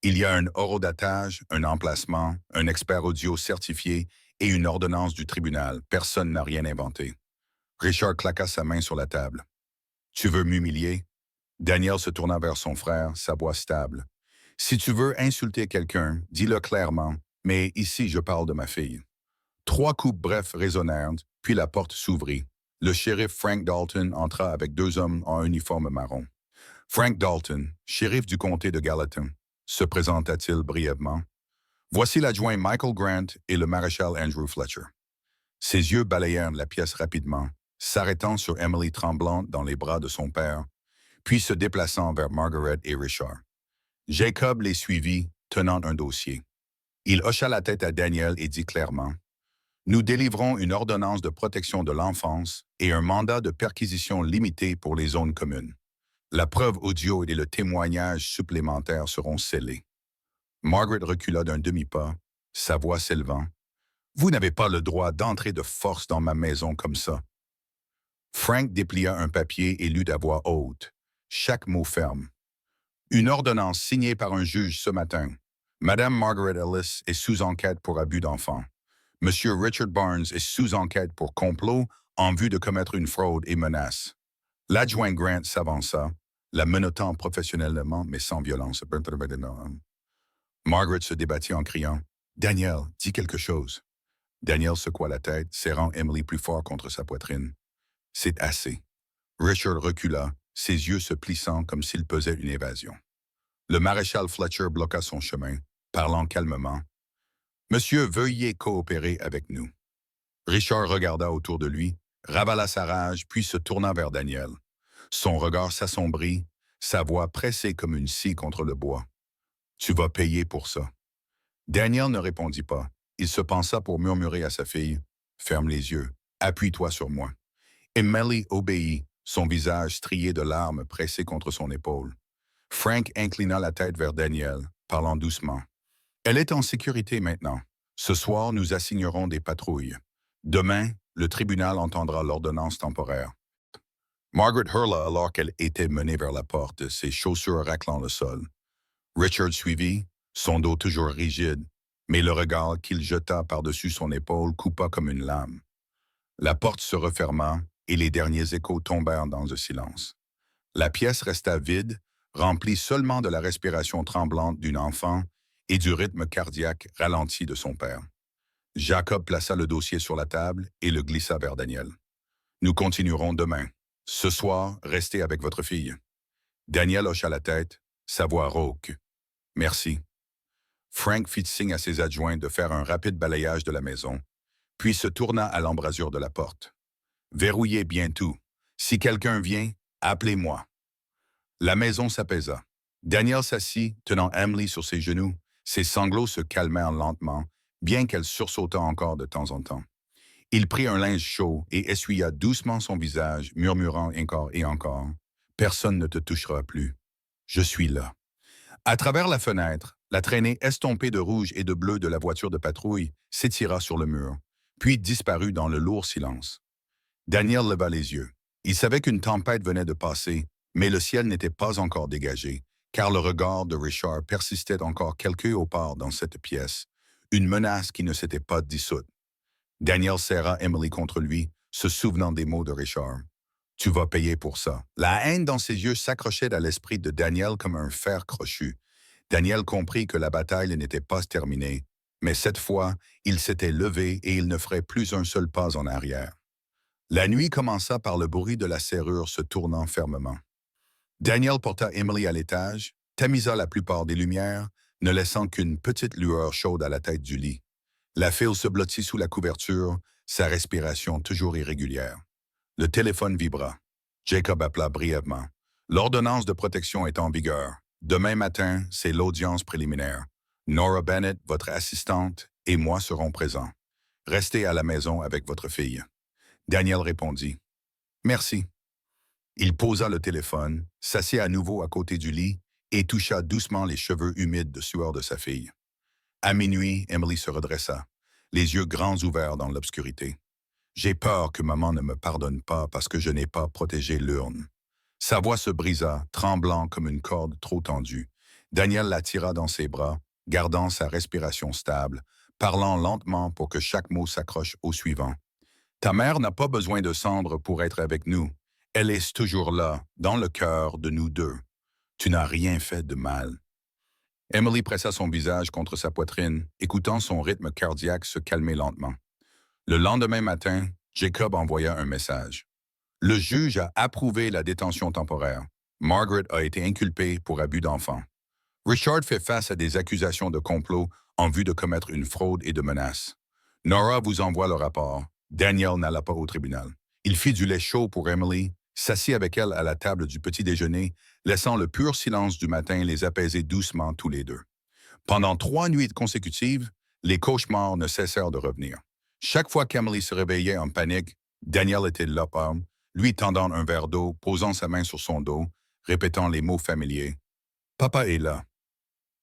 Il y a un horodatage, un emplacement, un expert audio certifié et une ordonnance du tribunal. Personne n'a rien inventé. Richard claqua sa main sur la table. « Tu veux m'humilier? » Daniel se tourna vers son frère, sa voix stable. « Si tu veux insulter quelqu'un, dis-le clairement, mais ici je parle de ma fille. » 3 coups brefs résonnèrent, puis la porte s'ouvrit. Le shérif Frank Dalton entra avec 2 hommes en uniforme marron. Frank Dalton, shérif du comté de Gallatin, se présenta-t-il brièvement. Voici l'adjoint Michael Grant et le maréchal Andrew Fletcher. Ses yeux balayèrent la pièce rapidement, s'arrêtant sur Emily tremblante dans les bras de son père, puis se déplaçant vers Margaret et Richard. Jacob les suivit, tenant un dossier. Il hocha la tête à Daniel et dit clairement « Nous délivrons une ordonnance de protection de l'enfance et un mandat de perquisition limité pour les zones communes. La preuve audio et le témoignage supplémentaire seront scellés. » Margaret recula d'un demi-pas, sa voix s'élevant. « Vous n'avez pas le droit d'entrer de force dans ma maison comme ça. » Frank déplia un papier et lut à voix haute, chaque mot ferme. « Une ordonnance signée par un juge ce matin. Madame Margaret Ellis est sous enquête pour abus d'enfant. Monsieur Richard Barnes est sous enquête pour complot en vue de commettre une fraude et menace. » L'adjoint Grant s'avança, la menottant professionnellement mais sans violence. Margaret se débattit en criant « Daniel, dis quelque chose. » Daniel secoua la tête, serrant Emily plus fort contre sa poitrine. « C'est assez. » Richard recula, ses yeux se plissant comme s'il pesait une évasion. Le maréchal Fletcher bloqua son chemin, parlant calmement. « Monsieur, veuillez coopérer avec nous. » Richard regarda autour de lui, ravala sa rage, puis se tourna vers Daniel. Son regard s'assombrit, sa voix pressée comme une scie contre le bois. « Tu vas payer pour ça. » Daniel ne répondit pas. Il se pensa pour murmurer à sa fille. « Ferme les yeux. Appuie-toi sur moi. » Emily obéit, son visage strié de larmes pressé contre son épaule. Frank inclina la tête vers Daniel, parlant doucement. « Elle est en sécurité maintenant. Ce soir, nous assignerons des patrouilles. Demain, le tribunal entendra l'ordonnance temporaire. » Margaret hurla alors qu'elle était menée vers la porte, ses chaussures raclant le sol. Richard suivit, son dos toujours rigide, mais le regard qu'il jeta par-dessus son épaule coupa comme une lame. La porte se referma et les derniers échos tombèrent dans le silence. La pièce resta vide, remplie seulement de la respiration tremblante d'une enfant et du rythme cardiaque ralenti de son père. Jacob plaça le dossier sur la table et le glissa vers Daniel. « Nous continuerons demain. Ce soir, restez avec votre fille. » Daniel hocha la tête, sa voix rauque. « Merci. » Frank fit signe à ses adjoints de faire un rapide balayage de la maison, puis se tourna à l'embrasure de la porte. « Verrouillez bien tout. Si quelqu'un vient, appelez-moi. » La maison s'apaisa. Daniel s'assit, tenant Emily sur ses genoux. Ses sanglots se calmèrent lentement, bien qu'elle sursautât encore de temps en temps. Il prit un linge chaud et essuya doucement son visage, murmurant encore et encore. « Personne ne te touchera plus. Je suis là. » À travers la fenêtre, la traînée estompée de rouge et de bleu de la voiture de patrouille s'étira sur le mur, puis disparut dans le lourd silence. Daniel leva les yeux. Il savait qu'une tempête venait de passer, mais le ciel n'était pas encore dégagé, car le regard de Richard persistait encore quelque part dans cette pièce, une menace qui ne s'était pas dissoute. Daniel serra Emily contre lui, se souvenant des mots de Richard. « Tu vas payer pour ça. » La haine dans ses yeux s'accrochait à l'esprit de Daniel comme un fer crochu. Daniel comprit que la bataille n'était pas terminée, mais cette fois, il s'était levé et il ne ferait plus un seul pas en arrière. La nuit commença par le bruit de la serrure se tournant fermement. Daniel porta Emily à l'étage, tamisa la plupart des lumières, ne laissant qu'une petite lueur chaude à la tête du lit. La file se blottit sous la couverture, sa respiration toujours irrégulière. Le téléphone vibra. Jacob appela brièvement. L'ordonnance de protection est en vigueur. Demain matin, c'est l'audience préliminaire. Nora Bennett, votre assistante, et moi serons présents. Restez à la maison avec votre fille. Daniel répondit. Merci. Il posa le téléphone, s'assit à nouveau à côté du lit et toucha doucement les cheveux humides de sueur de sa fille. À minuit, Emily se redressa, les yeux grands ouverts dans l'obscurité. J'ai peur que maman ne me pardonne pas parce que je n'ai pas protégé l'urne. Sa voix se brisa, tremblant comme une corde trop tendue. Daniel la tira dans ses bras, gardant sa respiration stable, parlant lentement pour que chaque mot s'accroche au suivant. Ta mère n'a pas besoin de cendres pour être avec nous. Elle est toujours là, dans le cœur de nous deux. Tu n'as rien fait de mal. Emily pressa son visage contre sa poitrine, écoutant son rythme cardiaque se calmer lentement. Le lendemain matin, Jacob envoya un message. Le juge a approuvé la détention temporaire. Margaret a été inculpée pour abus d'enfant. Richard fait face à des accusations de complot en vue de commettre une fraude et de menaces. Nora vous envoie le rapport. Daniel n'alla pas au tribunal. Il fit du lait chaud pour Emily, s'assit avec elle à la table du petit déjeuner, laissant le pur silence du matin les apaiser doucement tous les deux. Pendant 3 nuits consécutives, les cauchemars ne cessèrent de revenir. Chaque fois qu'Emily se réveillait en panique, Daniel était là, lui tendant un verre d'eau, posant sa main sur son dos, répétant les mots familiers. « Papa est là. »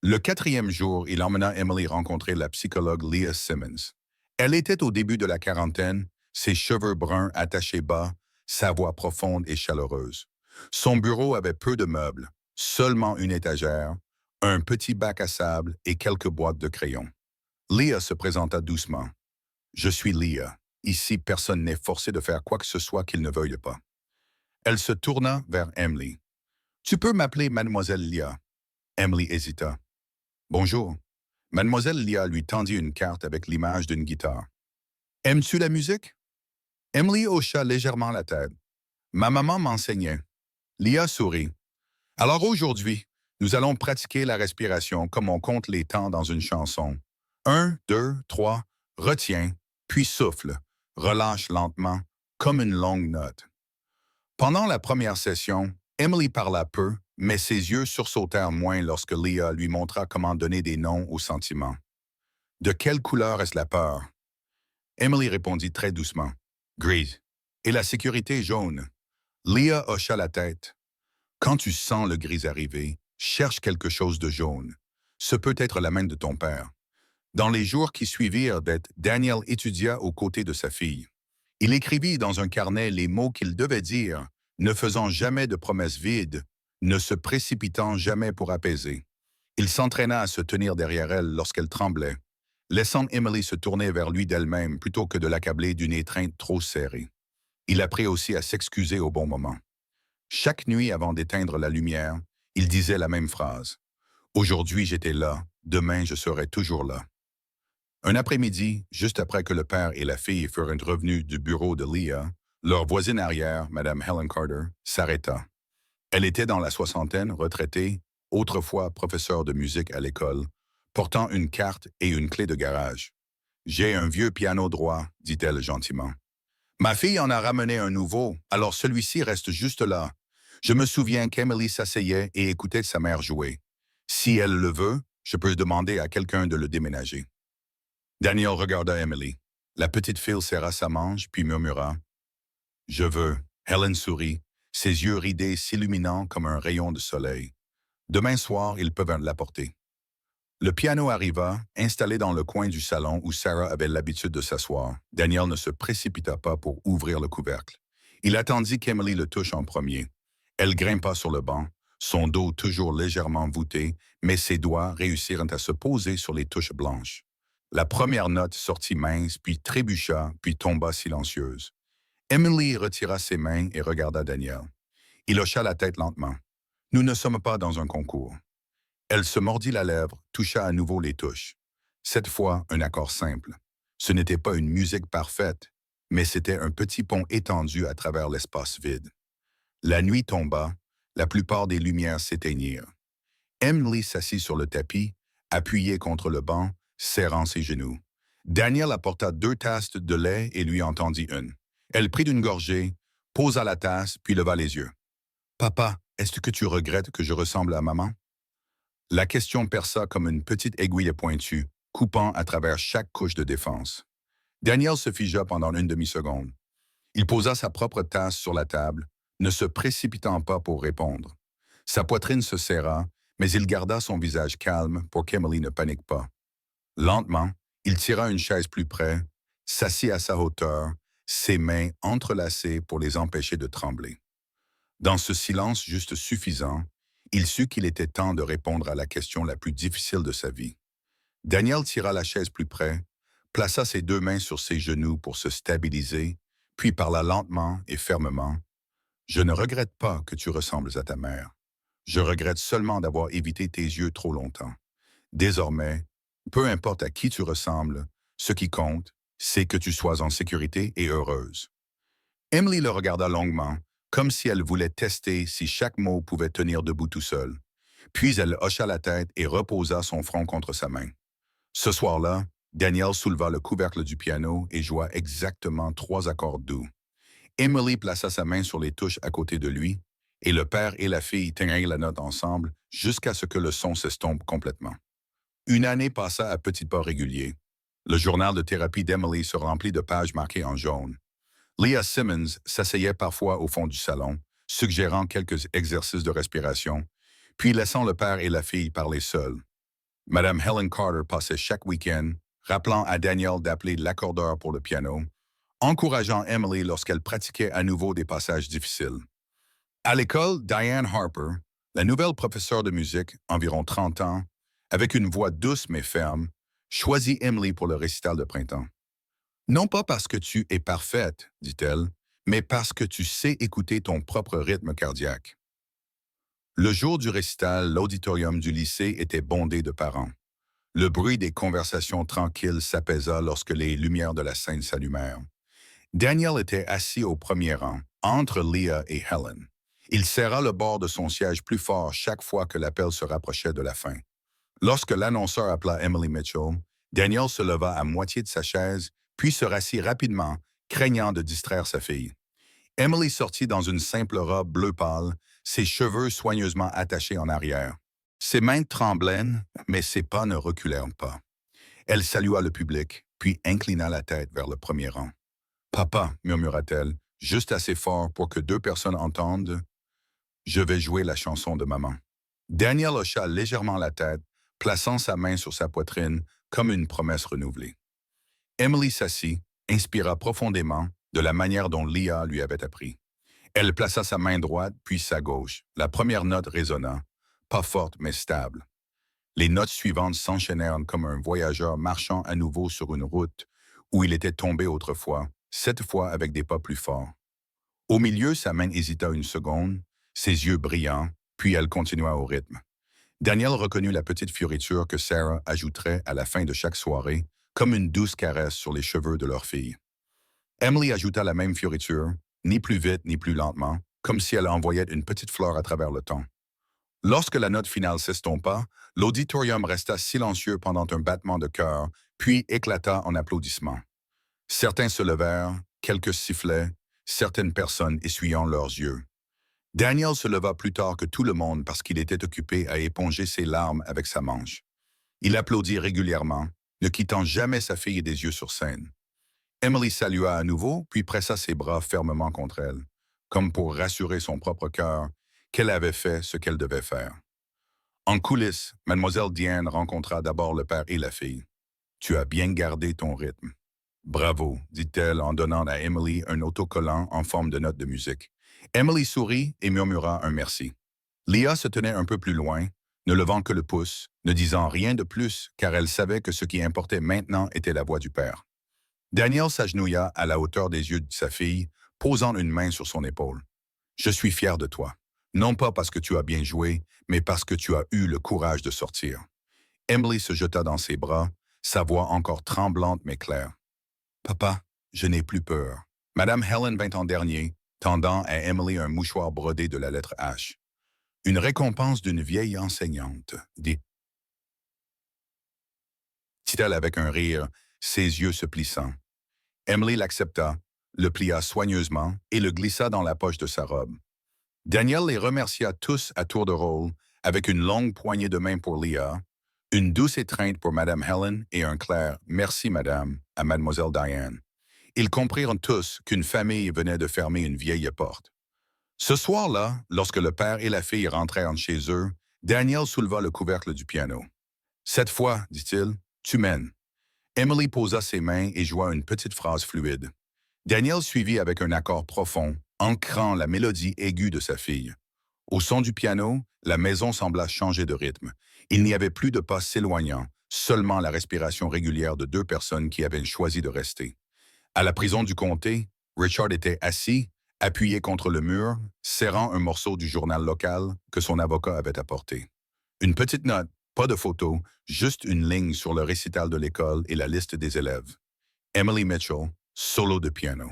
Le 4e jour, il emmena Emily rencontrer la psychologue Leah Simmons. Elle était au début de la quarantaine, ses cheveux bruns attachés bas, sa voix profonde et chaleureuse. Son bureau avait peu de meubles, seulement une étagère, un petit bac à sable et quelques boîtes de crayons. Leah se présenta doucement. « Je suis Leah. Ici, personne n'est forcé de faire quoi que ce soit qu'il ne veuille pas. » Elle se tourna vers Emily. « Tu peux m'appeler Mademoiselle Leah. » Emily hésita. « Bonjour. » Mademoiselle Leah lui tendit une carte avec l'image d'une guitare. « Aimes-tu la musique? » Emily hocha légèrement la tête. « Ma maman m'enseignait. » Leah sourit. « Alors aujourd'hui, nous allons pratiquer la respiration comme on compte les temps dans une chanson. 1, 2, 3, retiens, puis souffle, relâche lentement, comme une longue note. » Pendant la première session, Emily parla peu, mais ses yeux sursautèrent moins lorsque Leah lui montra comment donner des noms aux sentiments. « De quelle couleur est-ce la peur? » Emily répondit très doucement. « Grise. Et la sécurité jaune. » Leah hocha la tête. « Quand tu sens le gris arriver, cherche quelque chose de jaune. Ce peut être la main de ton père. » Dans les jours qui suivirent, Daniel étudia aux côtés de sa fille. Il écrivit dans un carnet les mots qu'il devait dire, ne faisant jamais de promesses vides, ne se précipitant jamais pour apaiser. Il s'entraîna à se tenir derrière elle lorsqu'elle tremblait, laissant Emily se tourner vers lui d'elle-même plutôt que de l'accabler d'une étreinte trop serrée. Il apprit aussi à s'excuser au bon moment. Chaque nuit avant d'éteindre la lumière, il disait la même phrase. « Aujourd'hui j'étais là, demain je serai toujours là. » Un après-midi, juste après que le père et la fille furent revenus du bureau de Leah, leur voisine arrière, Mme Helen Carter, s'arrêta. Elle était dans la soixantaine, retraitée, autrefois professeure de musique à l'école, portant une carte et une clé de garage. « J'ai un vieux piano droit, dit-elle gentiment. Ma fille en a ramené un nouveau, alors celui-ci reste juste là. Je me souviens qu'Emily s'asseyait et écoutait sa mère jouer. Si elle le veut, je peux demander à quelqu'un de le déménager. » Daniel regarda Emily. La petite fille serra sa manche, puis murmura. « Je veux. » Helen sourit, ses yeux ridés s'illuminant comme un rayon de soleil. « Demain soir, ils peuvent l'apporter. » Le piano arriva, installé dans le coin du salon où Sarah avait l'habitude de s'asseoir. Daniel ne se précipita pas pour ouvrir le couvercle. Il attendit qu'Emily le touche en premier. Elle grimpa sur le banc, son dos toujours légèrement voûté, mais ses doigts réussirent à se poser sur les touches blanches. La première note sortit mince, puis trébucha, puis tomba silencieuse. Emily retira ses mains et regarda Daniel. Il hocha la tête lentement. « Nous ne sommes pas dans un concours. » Elle se mordit la lèvre, toucha à nouveau les touches. Cette fois, un accord simple. Ce n'était pas une musique parfaite, mais c'était un petit pont étendu à travers l'espace vide. La nuit tomba, la plupart des lumières s'éteignirent. Emily s'assit sur le tapis, appuyée contre le banc, serrant ses genoux. Daniel apporta 2 tasses de lait et lui en tendit une. Elle prit une gorgée, posa la tasse, puis leva les yeux. Papa, est-ce que tu regrettes que je ressemble à maman? La question perça comme une petite aiguille pointue, coupant à travers chaque couche de défense. Daniel se figea pendant une demi-seconde. Il posa sa propre tasse sur la table, ne se précipitant pas pour répondre. Sa poitrine se serra, mais il garda son visage calme pour qu'Emily ne panique pas. Lentement, il tira une chaise plus près, s'assit à sa hauteur, ses mains entrelacées pour les empêcher de trembler. Dans ce silence juste suffisant, il sut qu'il était temps de répondre à la question la plus difficile de sa vie. Daniel tira la chaise plus près, plaça ses 2 mains sur ses genoux pour se stabiliser, puis parla lentement et fermement. « Je ne regrette pas que tu ressembles à ta mère. Je regrette seulement d'avoir évité tes yeux trop longtemps. Désormais, peu importe à qui tu ressembles, ce qui compte, c'est que tu sois en sécurité et heureuse. » Emily le regarda longuement, comme si elle voulait tester si chaque mot pouvait tenir debout tout seul. Puis elle hocha la tête et reposa son front contre sa main. Ce soir-là, Daniel souleva le couvercle du piano et joua exactement 3 accords doux. Emily plaça sa main sur les touches à côté de lui, et le père et la fille teignirent la note ensemble jusqu'à ce que le son s'estompe complètement. Une année passa à petits pas réguliers. Le journal de thérapie d'Emily se remplit de pages marquées en jaune. Leah Simmons s'asseyait parfois au fond du salon, suggérant quelques exercices de respiration, puis laissant le père et la fille parler seuls. Madame Helen Carter passait chaque week-end, rappelant à Daniel d'appeler l'accordeur pour le piano, encourageant Emily lorsqu'elle pratiquait à nouveau des passages difficiles. À l'école, Diane Harper, la nouvelle professeure de musique, environ 30 ans, avec une voix douce mais ferme, choisit Emily pour le récital de printemps. Non pas parce que tu es parfaite, dit-elle, mais parce que tu sais écouter ton propre rythme cardiaque. Le jour du récital, l'auditorium du lycée était bondé de parents. Le bruit des conversations tranquilles s'apaisa lorsque les lumières de la scène s'allumèrent. Daniel était assis au premier rang, entre Leah et Helen. Il serra le bord de son siège plus fort chaque fois que l'appel se rapprochait de la fin. Lorsque l'annonceur appela Emily Mitchell, Daniel se leva à moitié de sa chaise, puis se rassit rapidement, craignant de distraire sa fille. Emily sortit dans une simple robe bleu pâle, ses cheveux soigneusement attachés en arrière. Ses mains tremblaient, mais ses pas ne reculèrent pas. Elle salua le public, puis inclina la tête vers le premier rang. « Papa, murmura-t-elle, juste assez fort pour que 2 personnes entendent. Je vais jouer la chanson de maman. » Daniel hocha légèrement la tête, plaçant sa main sur sa poitrine comme une promesse renouvelée. Emily s'assit, inspira profondément de la manière dont Leah lui avait appris. Elle plaça sa main droite puis sa gauche. La première note résonna, pas forte mais stable. Les notes suivantes s'enchaînèrent comme un voyageur marchant à nouveau sur une route où il était tombé autrefois, cette fois avec des pas plus forts. Au milieu, sa main hésita une seconde, ses yeux brillants, puis elle continua au rythme. Daniel reconnut la petite fioriture que Sarah ajouterait à la fin de chaque soirée, comme une douce caresse sur les cheveux de leur fille. Emily ajouta la même fioriture, ni plus vite ni plus lentement, comme si elle envoyait une petite fleur à travers le temps. Lorsque la note finale s'estompa, l'auditorium resta silencieux pendant un battement de cœur, puis éclata en applaudissements. Certains se levèrent, quelques sifflaient, certaines personnes essuyant leurs yeux. Daniel se leva plus tard que tout le monde parce qu'il était occupé à éponger ses larmes avec sa manche. Il applaudit régulièrement, ne quittant jamais sa fille des yeux sur scène. Emily salua à nouveau, puis pressa ses bras fermement contre elle, comme pour rassurer son propre cœur qu'elle avait fait ce qu'elle devait faire. En coulisses, Mademoiselle Diane rencontra d'abord le père et la fille. « Tu as bien gardé ton rythme. »« Bravo, dit-elle en donnant à Emily un autocollant en forme de note de musique. Emily sourit et murmura un merci. Leah se tenait un peu plus loin, ne levant que le pouce, ne disant rien de plus, car elle savait que ce qui importait maintenant était la voix du père. Daniel s'agenouilla à la hauteur des yeux de sa fille, posant une main sur son épaule. « Je suis fier de toi, non pas parce que tu as bien joué, mais parce que tu as eu le courage de sortir. » Emily se jeta dans ses bras, sa voix encore tremblante mais claire. « Papa, je n'ai plus peur. Madame Helen vint en dernier, tendant à Emily un mouchoir brodé de la lettre H. Une récompense d'une vieille enseignante, dit-elle avec un rire, ses yeux se plissant. Emily l'accepta, le plia soigneusement et le glissa dans la poche de sa robe. Daniel les remercia tous à tour de rôle, avec une longue poignée de main pour Leah, une douce étreinte pour Madame Helen et un clair « Merci, Madame » à Mademoiselle Diane. Ils comprirent tous qu'une famille venait de fermer une vieille porte. Ce soir-là, lorsque le père et la fille rentrèrent chez eux, Daniel souleva le couvercle du piano. « Cette fois, dit-il, tu mènes. » Emily posa ses mains et joua une petite phrase fluide. Daniel suivit avec un accord profond, ancrant la mélodie aiguë de sa fille. Au son du piano, la maison sembla changer de rythme. Il n'y avait plus de pas s'éloignant, seulement la respiration régulière de deux personnes qui avaient choisi de rester. À la prison du comté, Richard était assis, appuyé contre le mur, serrant un morceau du journal local que son avocat avait apporté. Une petite note, pas de photo, juste une ligne sur le récital de l'école et la liste des élèves. Emily Mitchell, solo de piano.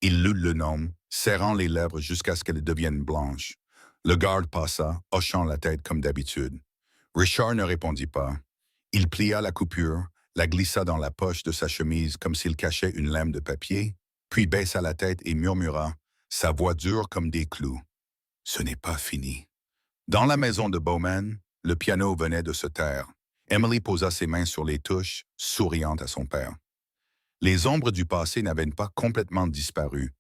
Il lut le nom, serrant les lèvres jusqu'à ce qu'elles deviennent blanches. Le garde passa, hochant la tête comme d'habitude. Richard ne répondit pas. Il plia la coupure, la glissa dans la poche de sa chemise comme s'il cachait une lame de papier, puis baissa la tête et murmura, sa voix dure comme des clous. « Ce n'est pas fini. » Dans la maison de Bowman, le piano venait de se taire. Emily posa ses mains sur les touches, souriante à son père. Les ombres du passé n'avaient pas complètement disparu,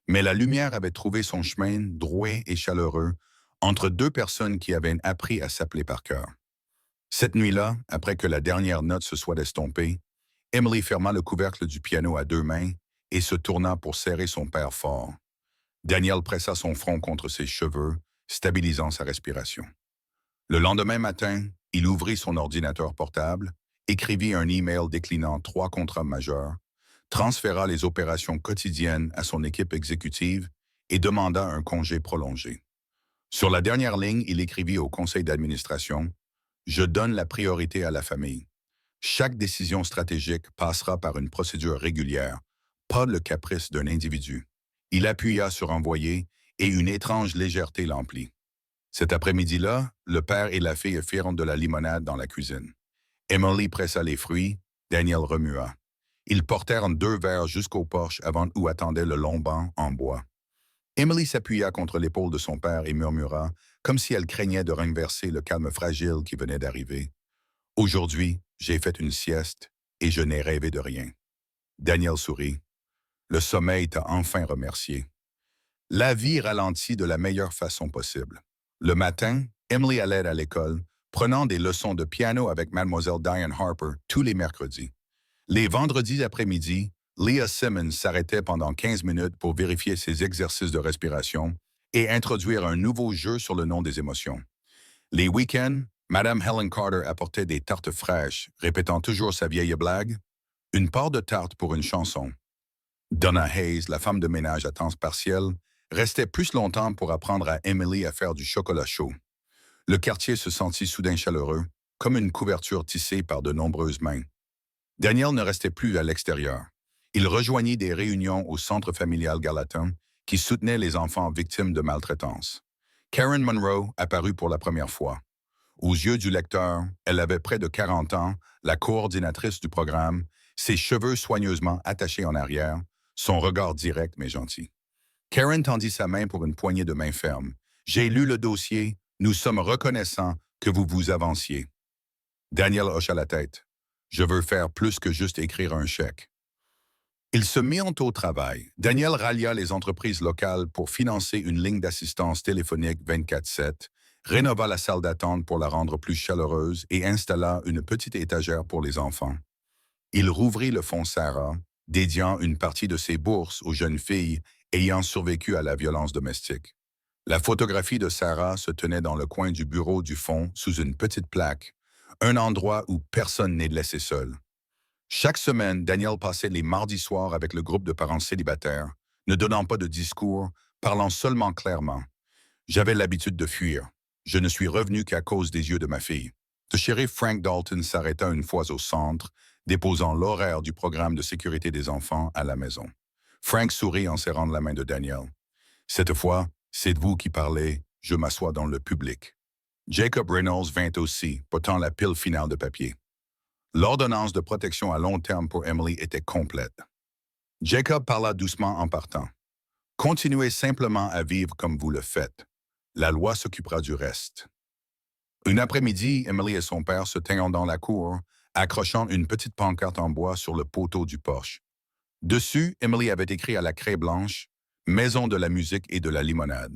mais la lumière avait trouvé son chemin droit et chaleureux entre deux personnes qui avaient appris à s'appeler par cœur. Cette nuit-là, après que la dernière note se soit estompée, Emily ferma le couvercle du piano à deux mains et se tourna pour serrer son père fort. Daniel pressa son front contre ses cheveux, stabilisant sa respiration. Le lendemain matin, il ouvrit son ordinateur portable, écrivit un email déclinant 3 contrats majeurs, transféra les opérations quotidiennes à son équipe exécutive et demanda un congé prolongé. Sur la dernière ligne, il écrivit au conseil d'administration « Je donne la priorité à la famille. Chaque décision stratégique passera par une procédure régulière, pas le caprice d'un individu. » Il appuya sur « Envoyer » et une étrange légèreté l'emplit. Cet après-midi-là, le père et la fille firent de la limonade dans la cuisine. Emily pressa les fruits, Daniel remua. Ils portèrent 2 verres jusqu'au porche avant où attendait le long banc en bois. Emily s'appuya contre l'épaule de son père et murmura, comme si elle craignait de renverser le calme fragile qui venait d'arriver. « Aujourd'hui, j'ai fait une sieste et je n'ai rêvé de rien. » Daniel sourit. « Le sommeil t'a enfin remercié. » La vie ralentit de la meilleure façon possible. Le matin, Emily allait à l'école, prenant des leçons de piano avec Mademoiselle Diane Harper tous les mercredis. Les vendredis après-midi, Leah Simmons s'arrêtait pendant 15 minutes pour vérifier ses exercices de respiration et introduire un nouveau jeu sur le nom des émotions. Les week-ends, Madame Helen Carter apportait des tartes fraîches, répétant toujours sa vieille blague « Une part de tarte pour une chanson ». Donna Hayes, la femme de ménage à temps partiel, restait plus longtemps pour apprendre à Emily à faire du chocolat chaud. Le quartier se sentit soudain chaleureux, comme une couverture tissée par de nombreuses mains. Daniel ne restait plus à l'extérieur. Il rejoignit des réunions au centre familial Gallatin qui soutenait les enfants victimes de maltraitance. Karen Monroe apparut pour la première fois. Aux yeux du lecteur, elle avait près de 40 ans, la coordinatrice du programme, ses cheveux soigneusement attachés en arrière, son regard direct mais gentil. Karen tendit sa main pour une poignée de main ferme. « J'ai lu le dossier. Nous sommes reconnaissants que vous vous avanciez. » Daniel hocha la tête. « Je veux faire plus que juste écrire un chèque. » Ils se mirent au travail. Daniel rallia les entreprises locales pour financer une ligne d'assistance téléphonique 24/7, rénova la salle d'attente pour la rendre plus chaleureuse et installa une petite étagère pour les enfants. Il rouvrit le fonds Sarah, dédiant une partie de ses bourses aux jeunes filles ayant survécu à la violence domestique. La photographie de Sarah se tenait dans le coin du bureau du fonds sous une petite plaque, un endroit où personne n'est laissé seul. Chaque semaine, Daniel passait les mardis soirs avec le groupe de parents célibataires, ne donnant pas de discours, parlant seulement clairement. J'avais l'habitude de fuir. Je ne suis revenu qu'à cause des yeux de ma fille. Le shérif Frank Dalton s'arrêta une fois au centre, déposant l'horaire du programme de sécurité des enfants à la maison. Frank sourit en serrant la main de Daniel. Cette fois, c'est vous qui parlez, je m'assois dans le public. Jacob Reynolds vint aussi, portant la pile finale de papier. L'ordonnance de protection à long terme pour Emily était complète. Jacob parla doucement en partant. Continuez simplement à vivre comme vous le faites. La loi s'occupera du reste. Une après-midi, Emily et son père se tenaient dans la cour, accrochant une petite pancarte en bois sur le poteau du porche. Dessus, Emily avait écrit à la craie blanche « Maison de la musique et de la limonade ».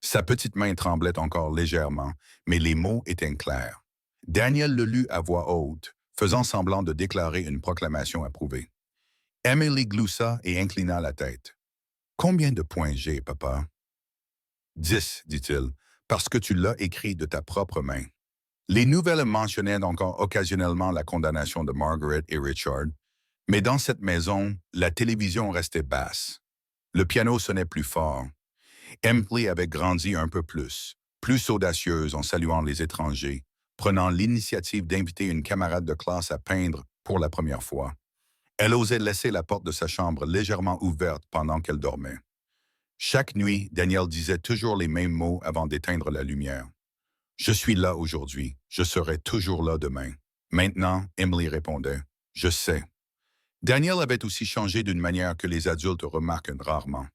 Sa petite main tremblait encore légèrement, mais les mots étaient clairs. Daniel le lut à voix haute, faisant semblant de déclarer une proclamation approuvée. Emily gloussa et inclina la tête. « Combien de points j'ai, papa? »« 10, dit-il, parce que tu l'as écrit de ta propre main. » Les nouvelles mentionnaient encore occasionnellement la condamnation de Margaret et Richard, mais dans cette maison, la télévision restait basse. Le piano sonnait plus fort. Emily avait grandi un peu plus audacieuse en saluant les étrangers, prenant l'initiative d'inviter une camarade de classe à peindre pour la première fois. Elle osait laisser la porte de sa chambre légèrement ouverte pendant qu'elle dormait. Chaque nuit, Daniel disait toujours les mêmes mots avant d'éteindre la lumière. « Je suis là aujourd'hui, je serai toujours là demain. » Maintenant, Emily répondait « Je sais. » Daniel avait aussi changé d'une manière que les adultes remarquent rarement.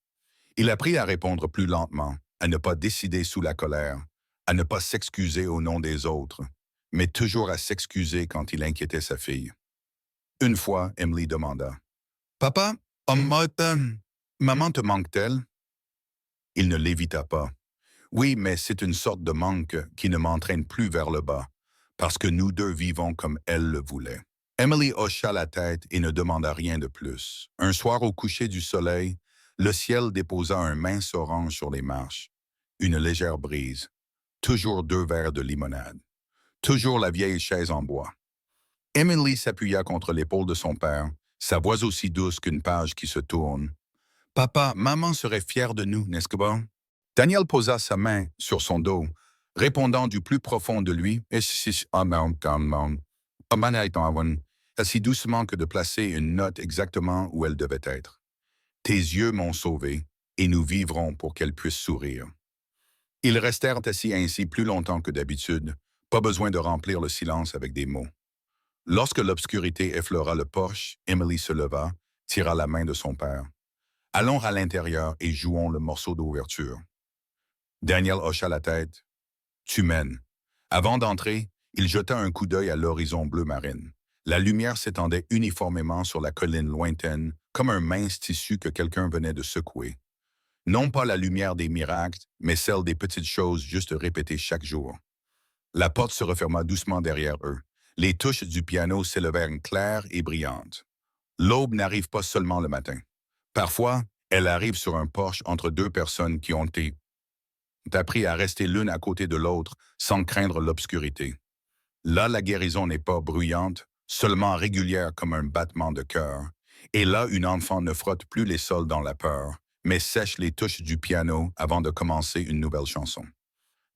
Il apprit à répondre plus lentement, à ne pas décider sous la colère, à ne pas s'excuser au nom des autres, mais toujours à s'excuser quand il inquiétait sa fille. Une fois, Emily demanda « Papa, maman te manque-t-elle? » Il ne l'évita pas. « Oui, mais c'est une sorte de manque qui ne m'entraîne plus vers le bas, parce que nous deux vivons comme elle le voulait. » Emily hocha la tête et ne demanda rien de plus. Un soir au coucher du soleil, le ciel déposa un mince orange sur les marches. Une légère brise. Toujours 2 verres de limonade. Toujours la vieille chaise en bois. Emily s'appuya contre l'épaule de son père, sa voix aussi douce qu'une page qui se tourne. « Papa, maman serait fière de nous, n'est-ce pas? » Daniel posa sa main sur son dos, répondant du plus profond de lui, si doucement que de placer une note exactement où elle devait être. « Tes yeux m'ont sauvé, et nous vivrons pour qu'elle puisse sourire. » Ils restèrent assis ainsi plus longtemps que d'habitude, pas besoin de remplir le silence avec des mots. Lorsque l'obscurité effleura le porche, Emily se leva, tira la main de son père. « Allons à l'intérieur et jouons le morceau d'ouverture. » Daniel hocha la tête. « Tu mènes. » Avant d'entrer, il jeta un coup d'œil à l'horizon bleu marine. La lumière s'étendait uniformément sur la colline lointaine, comme un mince tissu que quelqu'un venait de secouer. Non pas la lumière des miracles, mais celle des petites choses juste répétées chaque jour. La porte se referma doucement derrière eux. Les touches du piano s'élevèrent claires et brillantes. L'aube n'arrive pas seulement le matin. Parfois, elle arrive sur un porche entre 2 personnes qui ont appris à rester l'une à côté de l'autre sans craindre l'obscurité. Là, la guérison n'est pas bruyante, seulement régulière comme un battement de cœur. Et là, une enfant ne frotte plus les sols dans la peur, mais sèche les touches du piano avant de commencer une nouvelle chanson.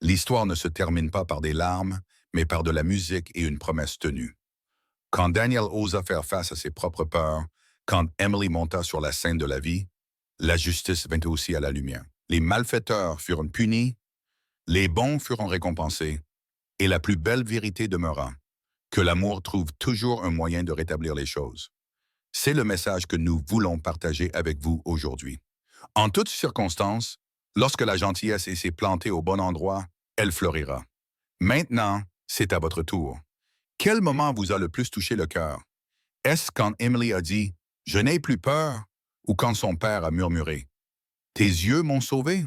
L'histoire ne se termine pas par des larmes, mais par de la musique et une promesse tenue. Quand Daniel osa faire face à ses propres peurs, quand Emily monta sur la scène de la vie, la justice vint aussi à la lumière. Les malfaiteurs furent punis, les bons furent récompensés, et la plus belle vérité demeura, que l'amour trouve toujours un moyen de rétablir les choses. C'est le message que nous voulons partager avec vous aujourd'hui. En toutes circonstances, lorsque la gentillesse s'est plantée au bon endroit, elle fleurira. Maintenant, c'est à votre tour. Quel moment vous a le plus touché le cœur? Est-ce quand Emily a dit « Je n'ai plus peur » ou quand son père a murmuré « Tes yeux m'ont sauvé » ?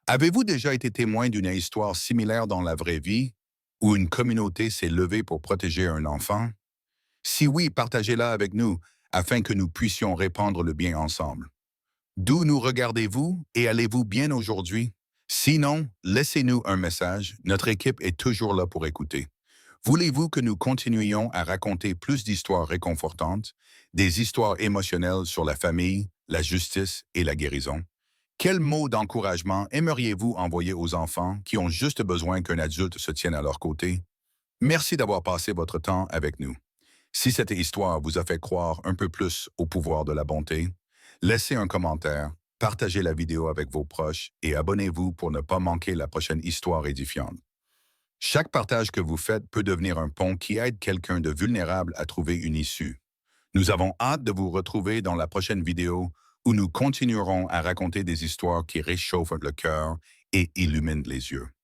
Avez-vous déjà été témoin d'une histoire similaire dans la vraie vie, où une communauté s'est levée pour protéger un enfant? Si oui, partagez-la avec nous, afin que nous puissions répandre le bien ensemble. D'où nous regardez-vous et allez-vous bien aujourd'hui? Sinon, laissez-nous un message, notre équipe est toujours là pour écouter. Voulez-vous que nous continuions à raconter plus d'histoires réconfortantes, des histoires émotionnelles sur la famille, la justice et la guérison? Quels mots d'encouragement aimeriez-vous envoyer aux enfants qui ont juste besoin qu'un adulte se tienne à leur côté? Merci d'avoir passé votre temps avec nous. Si cette histoire vous a fait croire un peu plus au pouvoir de la bonté, Laissez un commentaire, partagez la vidéo avec vos proches et abonnez-vous pour ne pas manquer la prochaine histoire édifiante. Chaque partage que vous faites peut devenir un pont qui aide quelqu'un de vulnérable à trouver une issue. Nous avons hâte de vous retrouver dans la prochaine vidéo où nous continuerons à raconter des histoires qui réchauffent le cœur et illuminent les yeux.